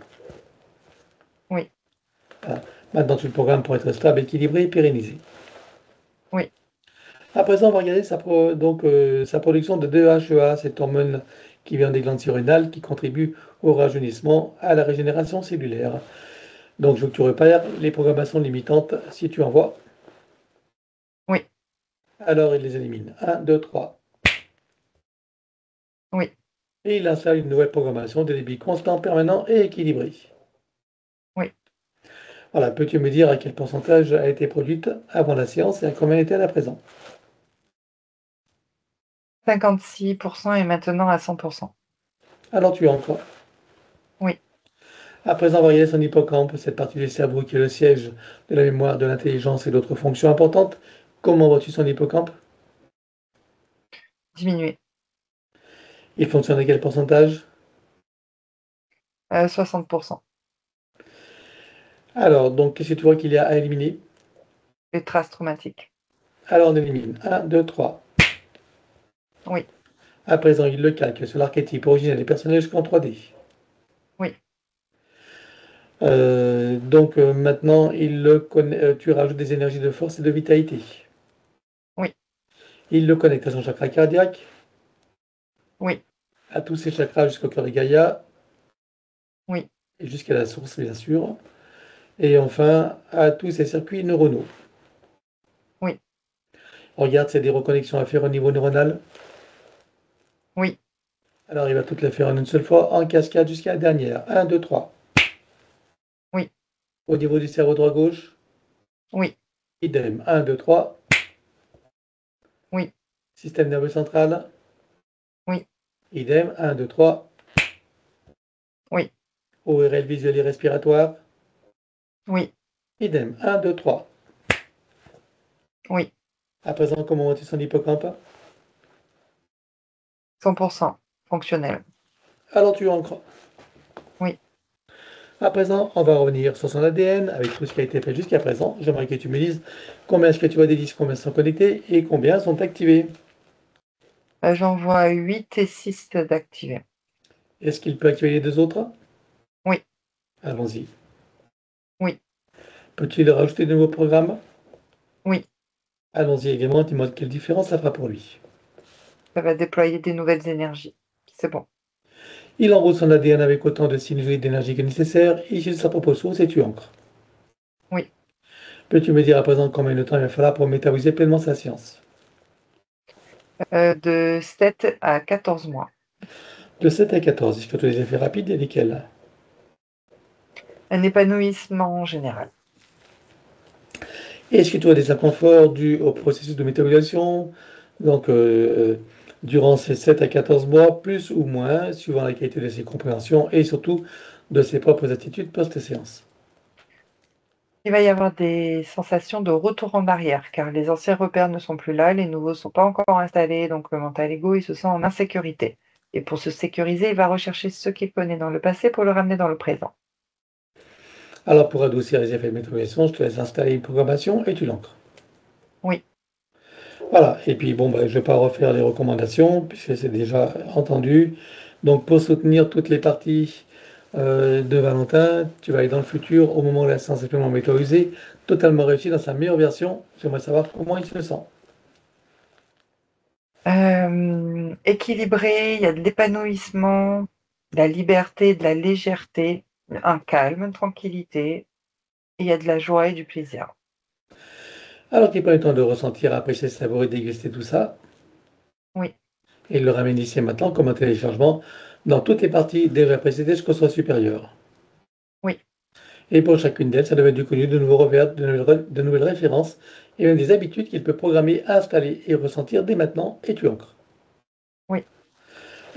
Oui. Voilà. Maintenant, tu le programmes pour être stable, équilibré et pérennisé. Oui. À présent, on va regarder sa production de 2-HEA, cette hormone qui vient des glandes surrénales qui contribue au rajeunissement, à la régénération cellulaire. Donc, je veux que tu repères les programmations limitantes si tu en vois. Oui. Alors, il les élimine. 1, 2, 3. Oui. Et il installe une nouvelle programmation de débit constant, permanent et équilibré. Oui. Voilà, peux-tu me dire à quel pourcentage a été produite avant la séance et à combien est-elle à présent? 56% et maintenant à 100%. Alors, tu en quoi? Oui. À présent, on va regarder son hippocampe, cette partie du cerveau qui est le siège de la mémoire, de l'intelligence et d'autres fonctions importantes. Comment vois-tu son hippocampe? Diminué. Il fonctionne à quel pourcentage? 60%. Alors, donc, qu'est-ce que tu vois qu'il y a à éliminer? Les traces traumatiques. Alors, on élimine. 1, 2, 3. Oui. À présent, il le calque sur l'archétype originel des personnages jusqu'en 3D. Oui. Donc, maintenant, tu rajoutes des énergies de force et de vitalité. Oui. Il le connecte à son chakra cardiaque, Oui. à tous ses chakras jusqu'au cœur de Gaïa, Oui. et jusqu'à la source, bien sûr. Et enfin, à tous ses circuits neuronaux. Oui. Regarde, c'est des reconnexions à faire au niveau neuronal. Oui. Alors, il va toutes les faire en une seule fois, en cascade jusqu'à la dernière. 1, 2, 3. Oui. Au niveau du cerveau droit-gauche, Oui. idem. 1, 2, 3. Oui. Système nerveux central. Oui. Idem, 1, 2, 3. Oui. ORL visuel et respiratoire. Oui. Idem, 1, 2, 3. Oui. À présent, comment vois-tu son hippocampe? 100% fonctionnel. Alors tu ancres. Oui. À présent, on va revenir sur son ADN avec tout ce qui a été fait jusqu'à présent. J'aimerais que tu me dises combien est-ce que tu vois des disques, combien sont connectés et combien sont activés. J'en vois 8 et 6 d'activés. Est-ce qu'il peut activer les deux autres? Oui. Allons-y. Oui. Peut-il rajouter de nouveaux programmes? Oui. Allons-y également, dis-moi quelle différence ça fera pour lui. Ça va déployer des nouvelles énergies. C'est bon. Il enroule son ADN avec autant de sinusoïdes d'énergie que nécessaire, issu de sa propre source et tu ancres. Oui. Peux-tu me dire à présent combien de temps il va falloir pour métaboliser pleinement sa science? De 7 à 14 mois. De 7 à 14, est-ce que tu as des effets rapides et lesquels? Un épanouissement général. Est-ce que tu as des inconforts dus au processus de métabolisation? Donc, durant ces 7 à 14 mois, plus ou moins, suivant la qualité de ses compréhensions et surtout de ses propres attitudes post-séance. Il va y avoir des sensations de retour en arrière, car les anciens repères ne sont plus là, les nouveaux ne sont pas encore installés, donc le mental ego, il se sent en insécurité. Et pour se sécuriser, il va rechercher ce qu'il connaît dans le passé pour le ramener dans le présent. Alors, pour adoucir les effets de métabolisation, je te laisse installer une programmation et tu l'ancres. Oui. Voilà, et puis bon, je ne vais pas refaire les recommandations puisque c'est déjà entendu. Donc, pour soutenir toutes les parties de Valentin, tu vas aller dans le futur au moment où la séance est pleinement métabolisée, totalement réussi dans sa meilleure version. J'aimerais savoir comment il se sent. Équilibré, il y a de l'épanouissement, de la liberté, de la légèreté, un calme, une tranquillité, et il y a de la joie et du plaisir. Alors qu'il prend le temps de ressentir, apprécier, savourer, déguster tout ça, Oui. et il le ramène ici et maintenant comme un téléchargement dans toutes les parties déjà précédées jusqu'au soi supérieur. Oui. Et pour chacune d'elles, ça devient du connu, de nouveaux repères, de nouvelles références et même des habitudes qu'il peut programmer, installer et ressentir dès maintenant, et tu ancres. Oui.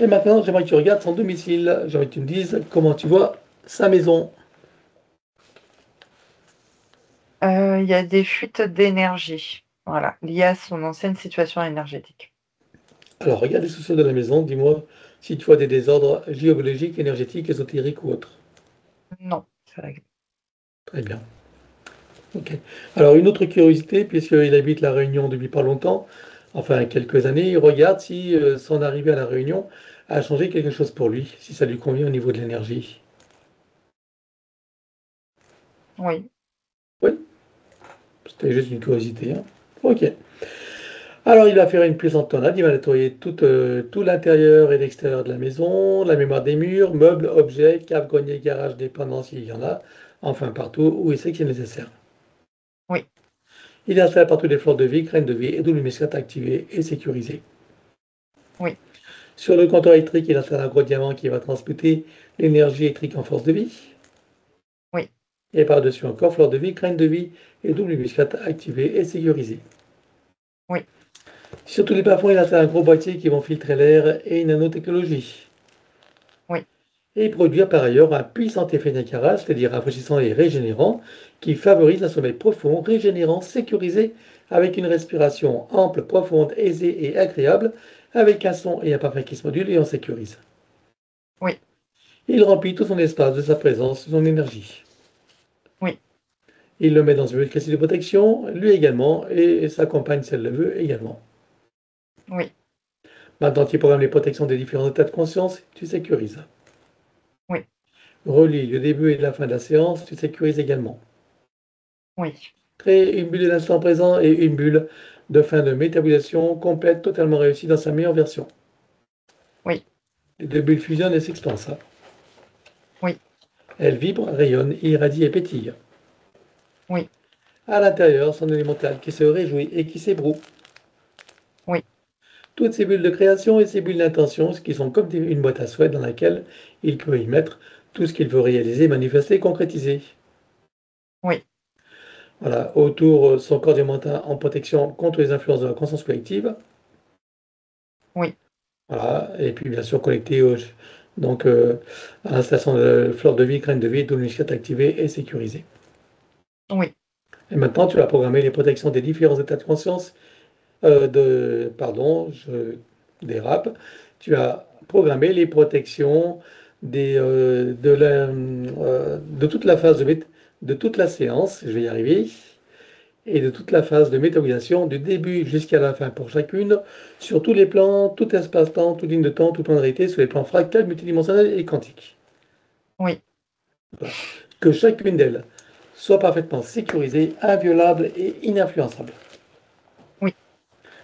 Et maintenant, j'aimerais que tu regardes son domicile. J'aimerais que tu me dises comment tu vois sa maison. Il y a des fuites d'énergie, voilà, liées à son ancienne situation énergétique. Alors, regarde les sous-sols de la maison. Dis-moi si tu vois des désordres géologiques, énergétiques, ésotériques ou autres. Non, c'est réglé. Très bien. Ok. Alors, une autre curiosité, puisqu'il habite La Réunion depuis pas longtemps, enfin quelques années, il regarde si son arrivée à La Réunion a changé quelque chose pour lui, si ça lui convient au niveau de l'énergie. Oui. Oui, c'était juste une curiosité, hein. Ok. Alors, il va faire une puissante tornade, il va nettoyer tout l'intérieur et l'extérieur de la maison, la mémoire des murs, meubles, objets, cave, grenier, garage, dépendance, s'il y en a, enfin partout où il sait que c'est nécessaire. Oui. Il installe partout des fleurs de vie, graines de vie et double muscade activées et sécurisées. Oui. Sur le compteur électrique, il installe un gros diamant qui va transmuter l'énergie électrique en force de vie. Oui. Et par-dessus encore, fleurs de vie, graines de vie et double muscade activées et sécurisées. Oui. Sur tous les plafonds, il installe un gros boîtier qui vont filtrer l'air et une nanotechnologie. Oui. Et produire par ailleurs un puissant effet Niagara, c'est-à-dire rafraîchissant et régénérant, qui favorise un sommeil profond, régénérant, sécurisé, avec une respiration ample, profonde, aisée et agréable, avec un son et un parfum qui se modulent et en sécurise. Oui. Il remplit tout son espace de sa présence, de son énergie. Oui. Il le met dans une bulle classique de protection, lui également, et sa compagne, si elle le veut, également. Oui. Maintenant, tu programmes les protections des différents états de conscience, tu sécurises. Oui. Relis le début et la fin de la séance, tu sécurises également. Oui. Crée une bulle de l'instant présent et une bulle de fin de métabolisation complète, totalement réussie dans sa meilleure version. Oui. Les deux bulles fusionnent et s'expansent. Oui. Elles vibrent, rayonnent, irradient et pétillent. Oui. À l'intérieur, son élémental qui se réjouit et qui s'ébroue. Oui. Toutes ces bulles de création et ces bulles d'intention, qui sont comme une boîte à souhaits dans laquelle il peut y mettre tout ce qu'il veut réaliser, manifester, concrétiser. Oui. Voilà, autour son corps diamantin en protection contre les influences de la conscience collective. Oui. Voilà. Et puis, bien sûr, connecté donc, à l'installation de fleur de vie, graines de vie, double muscat activé et sécurisé. Oui. Et maintenant, tu vas programmer les protections des différents états de conscience. Pardon, je dérape. Tu as programmé les protections de toute la phase de toute la séance, je vais y arriver, et de toute la phase de méthabolisation, du début jusqu'à la fin pour chacune, sur tous les plans, tout espace-temps, toute ligne de temps, tout plan de réalité, sur les plans fractals, multidimensionnels et quantiques. Oui. Voilà. Que chacune d'elles soit parfaitement sécurisée, inviolable et ininfluençable. Oui.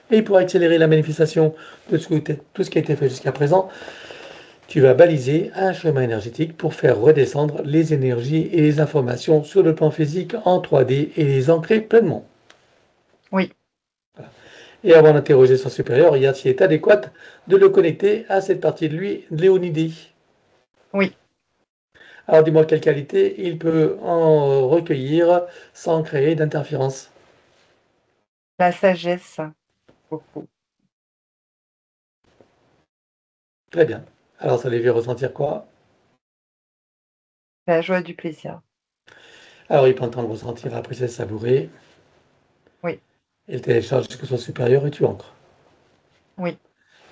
Et pour accélérer la manifestation de tout ce qui a été fait jusqu'à présent, tu vas baliser un chemin énergétique pour faire redescendre les énergies et les informations sur le plan physique en 3D et les ancrer pleinement. Oui. Voilà. Et avant d'interroger son supérieur, il est adéquat de le connecter à cette partie de lui, de Léonidé. Oui. Alors dis-moi quelle qualité il peut en recueillir sans créer d'interférence. La sagesse, beaucoup. Très bien. Alors ça les fait ressentir quoi? La joie du plaisir. Alors il peut entendre ressentir, apprécier, savourer. Oui. Il télécharge jusqu'au soi supérieur et tu entres. Oui.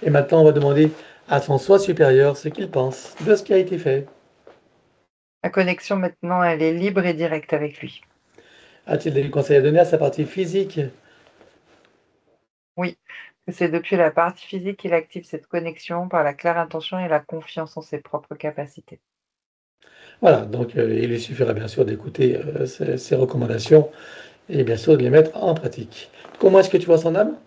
Et maintenant, on va demander à son soi supérieur ce qu'il pense de ce qui a été fait. La connexion, maintenant, elle est libre et directe avec lui. A-t-il des conseils à donner à sa partie physique? Oui. C'est depuis la partie physique qu'il active cette connexion par la claire intention et la confiance en ses propres capacités. Voilà, donc il lui suffira bien sûr d'écouter ces recommandations et bien sûr de les mettre en pratique. Comment est-ce que tu vois son âme?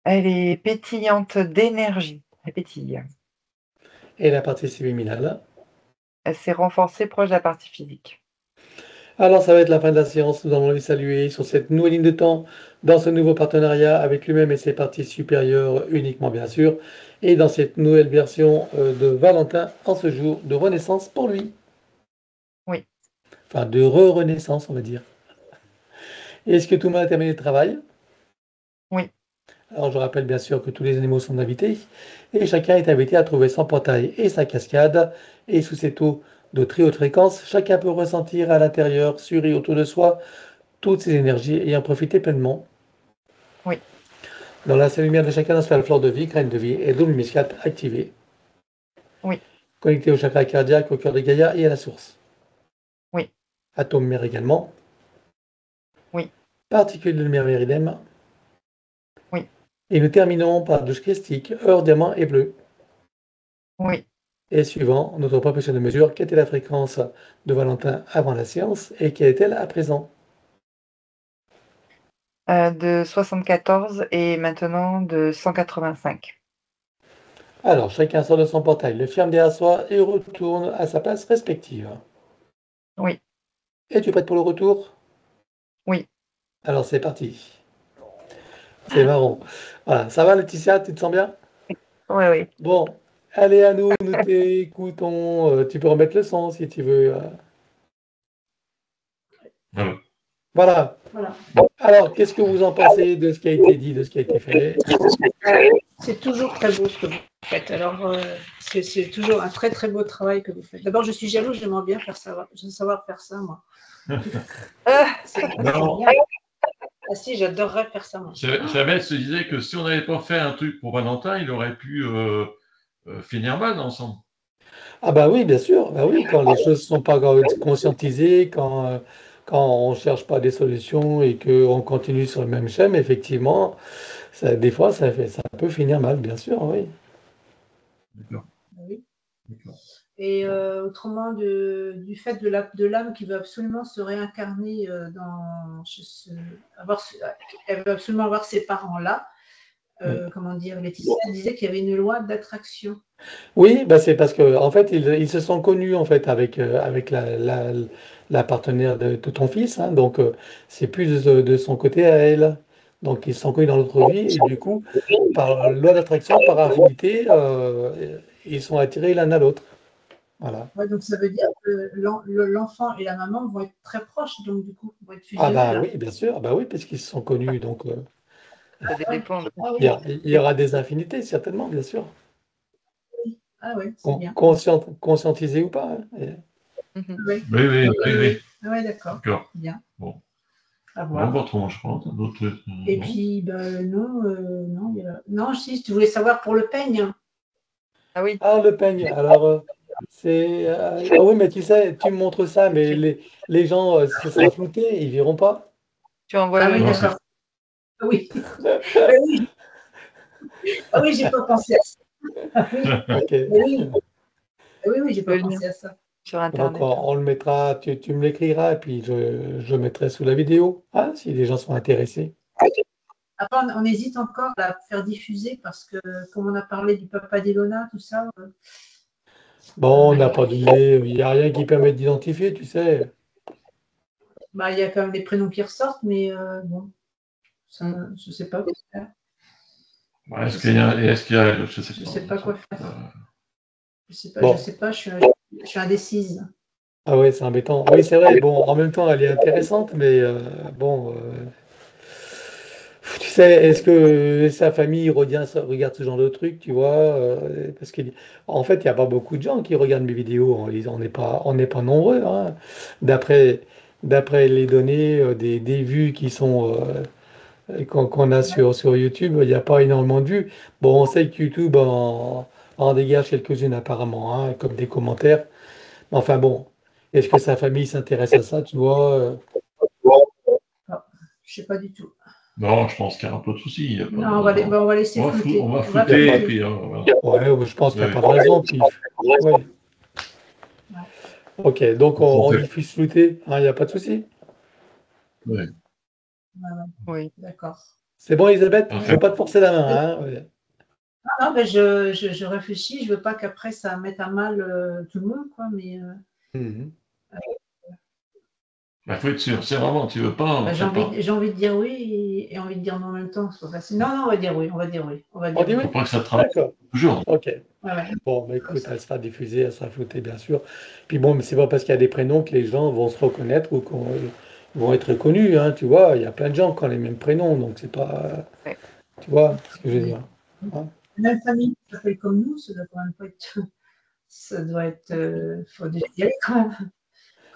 Elle est pétillante d'énergie. Elle pétille. Et la partie subliminale? Elle s'est renforcée proche de la partie physique. Alors ça va être la fin de la séance, nous allons les saluer sur cette nouvelle ligne de temps, dans ce nouveau partenariat avec lui-même et ses parties supérieures uniquement bien sûr, et dans cette nouvelle version de Valentin en ce jour de renaissance pour lui. Oui. Enfin de re-renaissance on va dire. Est-ce que tout le monde a terminé le travail? Oui. Alors je rappelle bien sûr que tous les animaux sont invités, et chacun est invité à trouver son portail et sa cascade, et sous cette eau de très haute fréquence, chacun peut ressentir à l'intérieur, sur et autour de soi, toutes ces énergies et en profiter pleinement. Oui. Dans la seule lumière de chacun, dans la fleur de vie, graine de vie et double muscate activée. Oui. Connecté au chakra cardiaque, au cœur de Gaïa et à la source. Oui. Atome mère également. Oui. Particules de lumière méridème. Oui. Et nous terminons par douche christique, or, diamant et bleu. Oui. Et suivant notre proposition de mesure, quelle était la fréquence de Valentin avant la séance et quelle est-elle à présent? De 74 et maintenant de 185. Alors, chacun sort de son portail, le ferme derrière soi et retourne à sa place respective. Oui. Es-tu prête pour le retour? Oui. Alors, c'est parti. C'est marrant. Voilà, ça va Laetitia, tu te sens bien? Oui, oui. Bon, allez à nous, nous t'écoutons. Tu peux remettre le son si tu veux. Voilà. Bon, alors, qu'est-ce que vous en pensez de ce qui a été dit, de ce qui a été fait? C'est toujours très beau ce que vous faites. Alors, c'est toujours un très très beau travail que vous faites. D'abord, je suis jalouse, j'aimerais bien savoir faire ça, moi. Non. Ah si, j'adorerais faire ça, moi. Jamel se disait que si on n'avait pas fait un truc pour Valentin, il aurait pu finir mal ensemble. Ah bah oui, bien sûr. Bah oui, quand les choses ne sont pas encore conscientisées, quand on ne cherche pas des solutions et qu'on continue sur le même schéma, effectivement, des fois, ça peut finir mal, bien sûr, oui. D'accord. Oui. Et autrement, du fait de l'âme qui veut absolument se réincarner elle veut absolument avoir ces parents-là. Comment dire, Laetitia disait qu'il y avait une loi d'attraction. Oui, bah c'est parce que en fait, ils se sont connus en fait avec la partenaire de ton fils, hein, donc c'est plus de son côté à elle. Donc ils se sont connus dans l'autre vie et du coup, par loi d'attraction, par affinité, ils sont attirés l'un à l'autre. Voilà. Ouais, donc ça veut dire que l'enfant et la maman vont être très proches, donc du coup, vont être Ah fusionnés. bah Là. oui, bien sûr, bah oui, parce qu'ils se sont connus donc Ça dépend. Ah oui, Il y aura des infinités, certainement, bien sûr. ah ouais, c'est bien. Conscientisé ou pas. Hein. Mhm. Oui, Oui. Ah ouais, d'accord. D'accord. Bien. Bon. À Bon, voir. pas trop, je pense. D'autres trucs. Et Non. puis, ben, non, non, si, tu voulais savoir pour le peigne. Ah oui, Ah, le peigne. Alors, c'est. Ah oui, mais tu sais, tu me montres ça, mais les gens, ce sera flouté, ils verront pas. tu envoies Ah le oui, lien. d'accord. Ah oui. Ben oui. Ah oui, j'ai pas pensé à ça. Ah oui, Ok. oui. Ah oui, j'ai pas Le lien pensé à ça. sur Donc, Internet. on le mettra, tu me l'écriras, et puis je mettrai sous la vidéo, hein, si les gens sont intéressés. Après, on hésite encore à la faire diffuser parce que, comme on a parlé du Papa d'Ilona, tout ça, Bon, on n'a pas doublé, il n'y a rien qui permet d'identifier, tu sais. bah, il y a quand même des prénoms qui ressortent, mais bon, ça, je sais pas quoi faire. Ouais, est-ce qu'il y a, je sais Je pas. sais pas quoi faire. Bon. Je sais pas, je suis indécise. Ah ouais, c'est embêtant. Oui, c'est vrai, bon, en même temps, elle est intéressante, mais bon, tu sais, est-ce que sa famille regarde ce genre de truc, tu vois? Parce qu'en fait, il n'y a pas beaucoup de gens qui regardent mes vidéos. On n'est pas nombreux, hein. D'après, d'après les données des vues qui sont qu'on a sur YouTube, il n'y a pas énormément de vues. Bon, on sait que YouTube en dégage quelques-unes apparemment, hein, comme des commentaires. Mais enfin bon, est-ce que sa famille s'intéresse à ça, tu vois? Ah, je sais pas du tout. Non, je pense qu'il y a un peu de souci. Il y a pas Non, on va laisser flouter. on va On va flouter, et flouter. puis voilà. Ouais, je pense qu'il n'y a Oui. pas de raison. Puis, ouais. Ok, donc on Ok. diffuse flouté, il n'y a pas de souci. Oui. Ouais, ouais, Oui. d'accord. C'est bon, Elisabeth, il ne Parfait. faut pas te forcer la main. Hein, ouais. Non, mais je réfléchis, je veux pas qu'après ça mette à mal tout le monde, quoi, mais Mhm. Il faut être sûr. C'est vraiment, tu veux pas, bah, fais pas. j'ai envie de dire oui et envie de dire non en même temps, c'est pas facile. Non, non, on va dire oui, on va dire oui. On va On dire dit oui. oui? Faut pas que ça travaille D'accord. toujours. Ok. Ouais, ouais. Bon, bah, Comme écoute, ça. elle sera diffusée, elle sera floutée, bien sûr. Puis bon, mais c'est pas parce qu'il y a des prénoms que les gens vont se reconnaître ou qu'on vont être connus, hein, tu vois. Il y a plein de gens qui ont les mêmes prénoms, donc c'est pas. Ouais. Tu vois ce que je veux Mais dire. Hein. la même famille qui s'appelle comme nous, ça doit quand même pas être. Ça doit être. Faut déjà y aller quand même.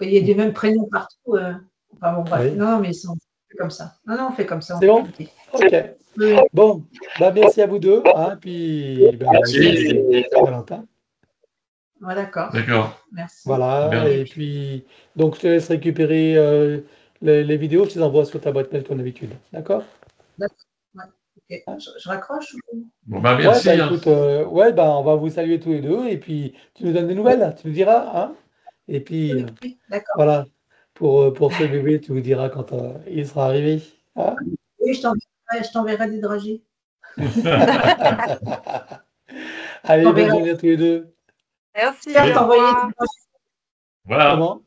Qu'il y ait des mêmes prénoms partout. Enfin bon, bref. Oui. Non, mais on fait comme ça. Non, non, on fait comme ça. On C'est fait bon? flouter. Ok. Oui. Bon, bah merci à vous deux. Hein, puis ben, on va essayer Valentin. Ouais, d'accord. D'accord. Merci. Voilà, Bien. et puis donc je te laisse récupérer les vidéos, je te les envoie sur ta boîte mail comme d'habitude. D'accord? D'accord. Ouais. Ok. Hein. Je raccroche ou... Bon, bah, Ouais, bah merci. Hein. écoute, ouais, bah on va vous saluer tous les deux, et puis tu nous donnes des nouvelles, tu nous diras, hein? Et puis Oui, oui, d'accord. voilà, pour ce bébé, tu nous diras quand il sera arrivé. Hein. Oui, je t'enverrai des dragées. Je Allez, bonne t'enverrai. journée à tous les deux. Merci, J'espère au t'envoyer des revoir. dragées. Voilà. Comment?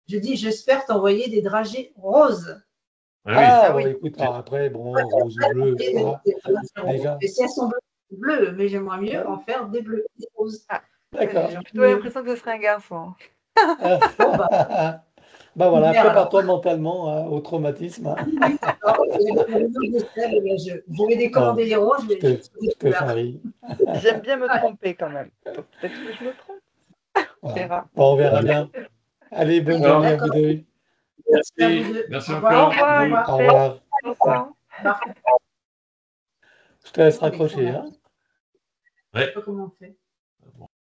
Je dis, j'espère t'envoyer des dragées roses. Ah oui. Ah, Ah bon, oui. écoute, après, bon, rose ou bleu, hein, déjà. Et si elles sont bleues, mais j'aimerais mieux Ouais, en faire des bleus, des roses. Ah, d'accord. j'ai plutôt l'impression que ce serait un garçon. Bon, bah, Bah voilà, vert alors. prépare-toi mentalement hein, au traumatisme. Hein. Oui, d'accord. Je vais Non, décommander les roses, je je vais te, faire des je te couleurs. charrie. J'aime bien me Ouais, tromper quand même. Peut-être que je me trompe. On Voilà. verra. Bon, on verra bien. Allez, bonne journée à vous d'accord. deux. Merci à vous Merci. deux. Merci Au Au revoir. encore. revoir, Au une revoir. Au belle revoir. Au revoir. Bah, Je te laisse on est raccrocher. Hein. je sais Ouais. pas comment on fait.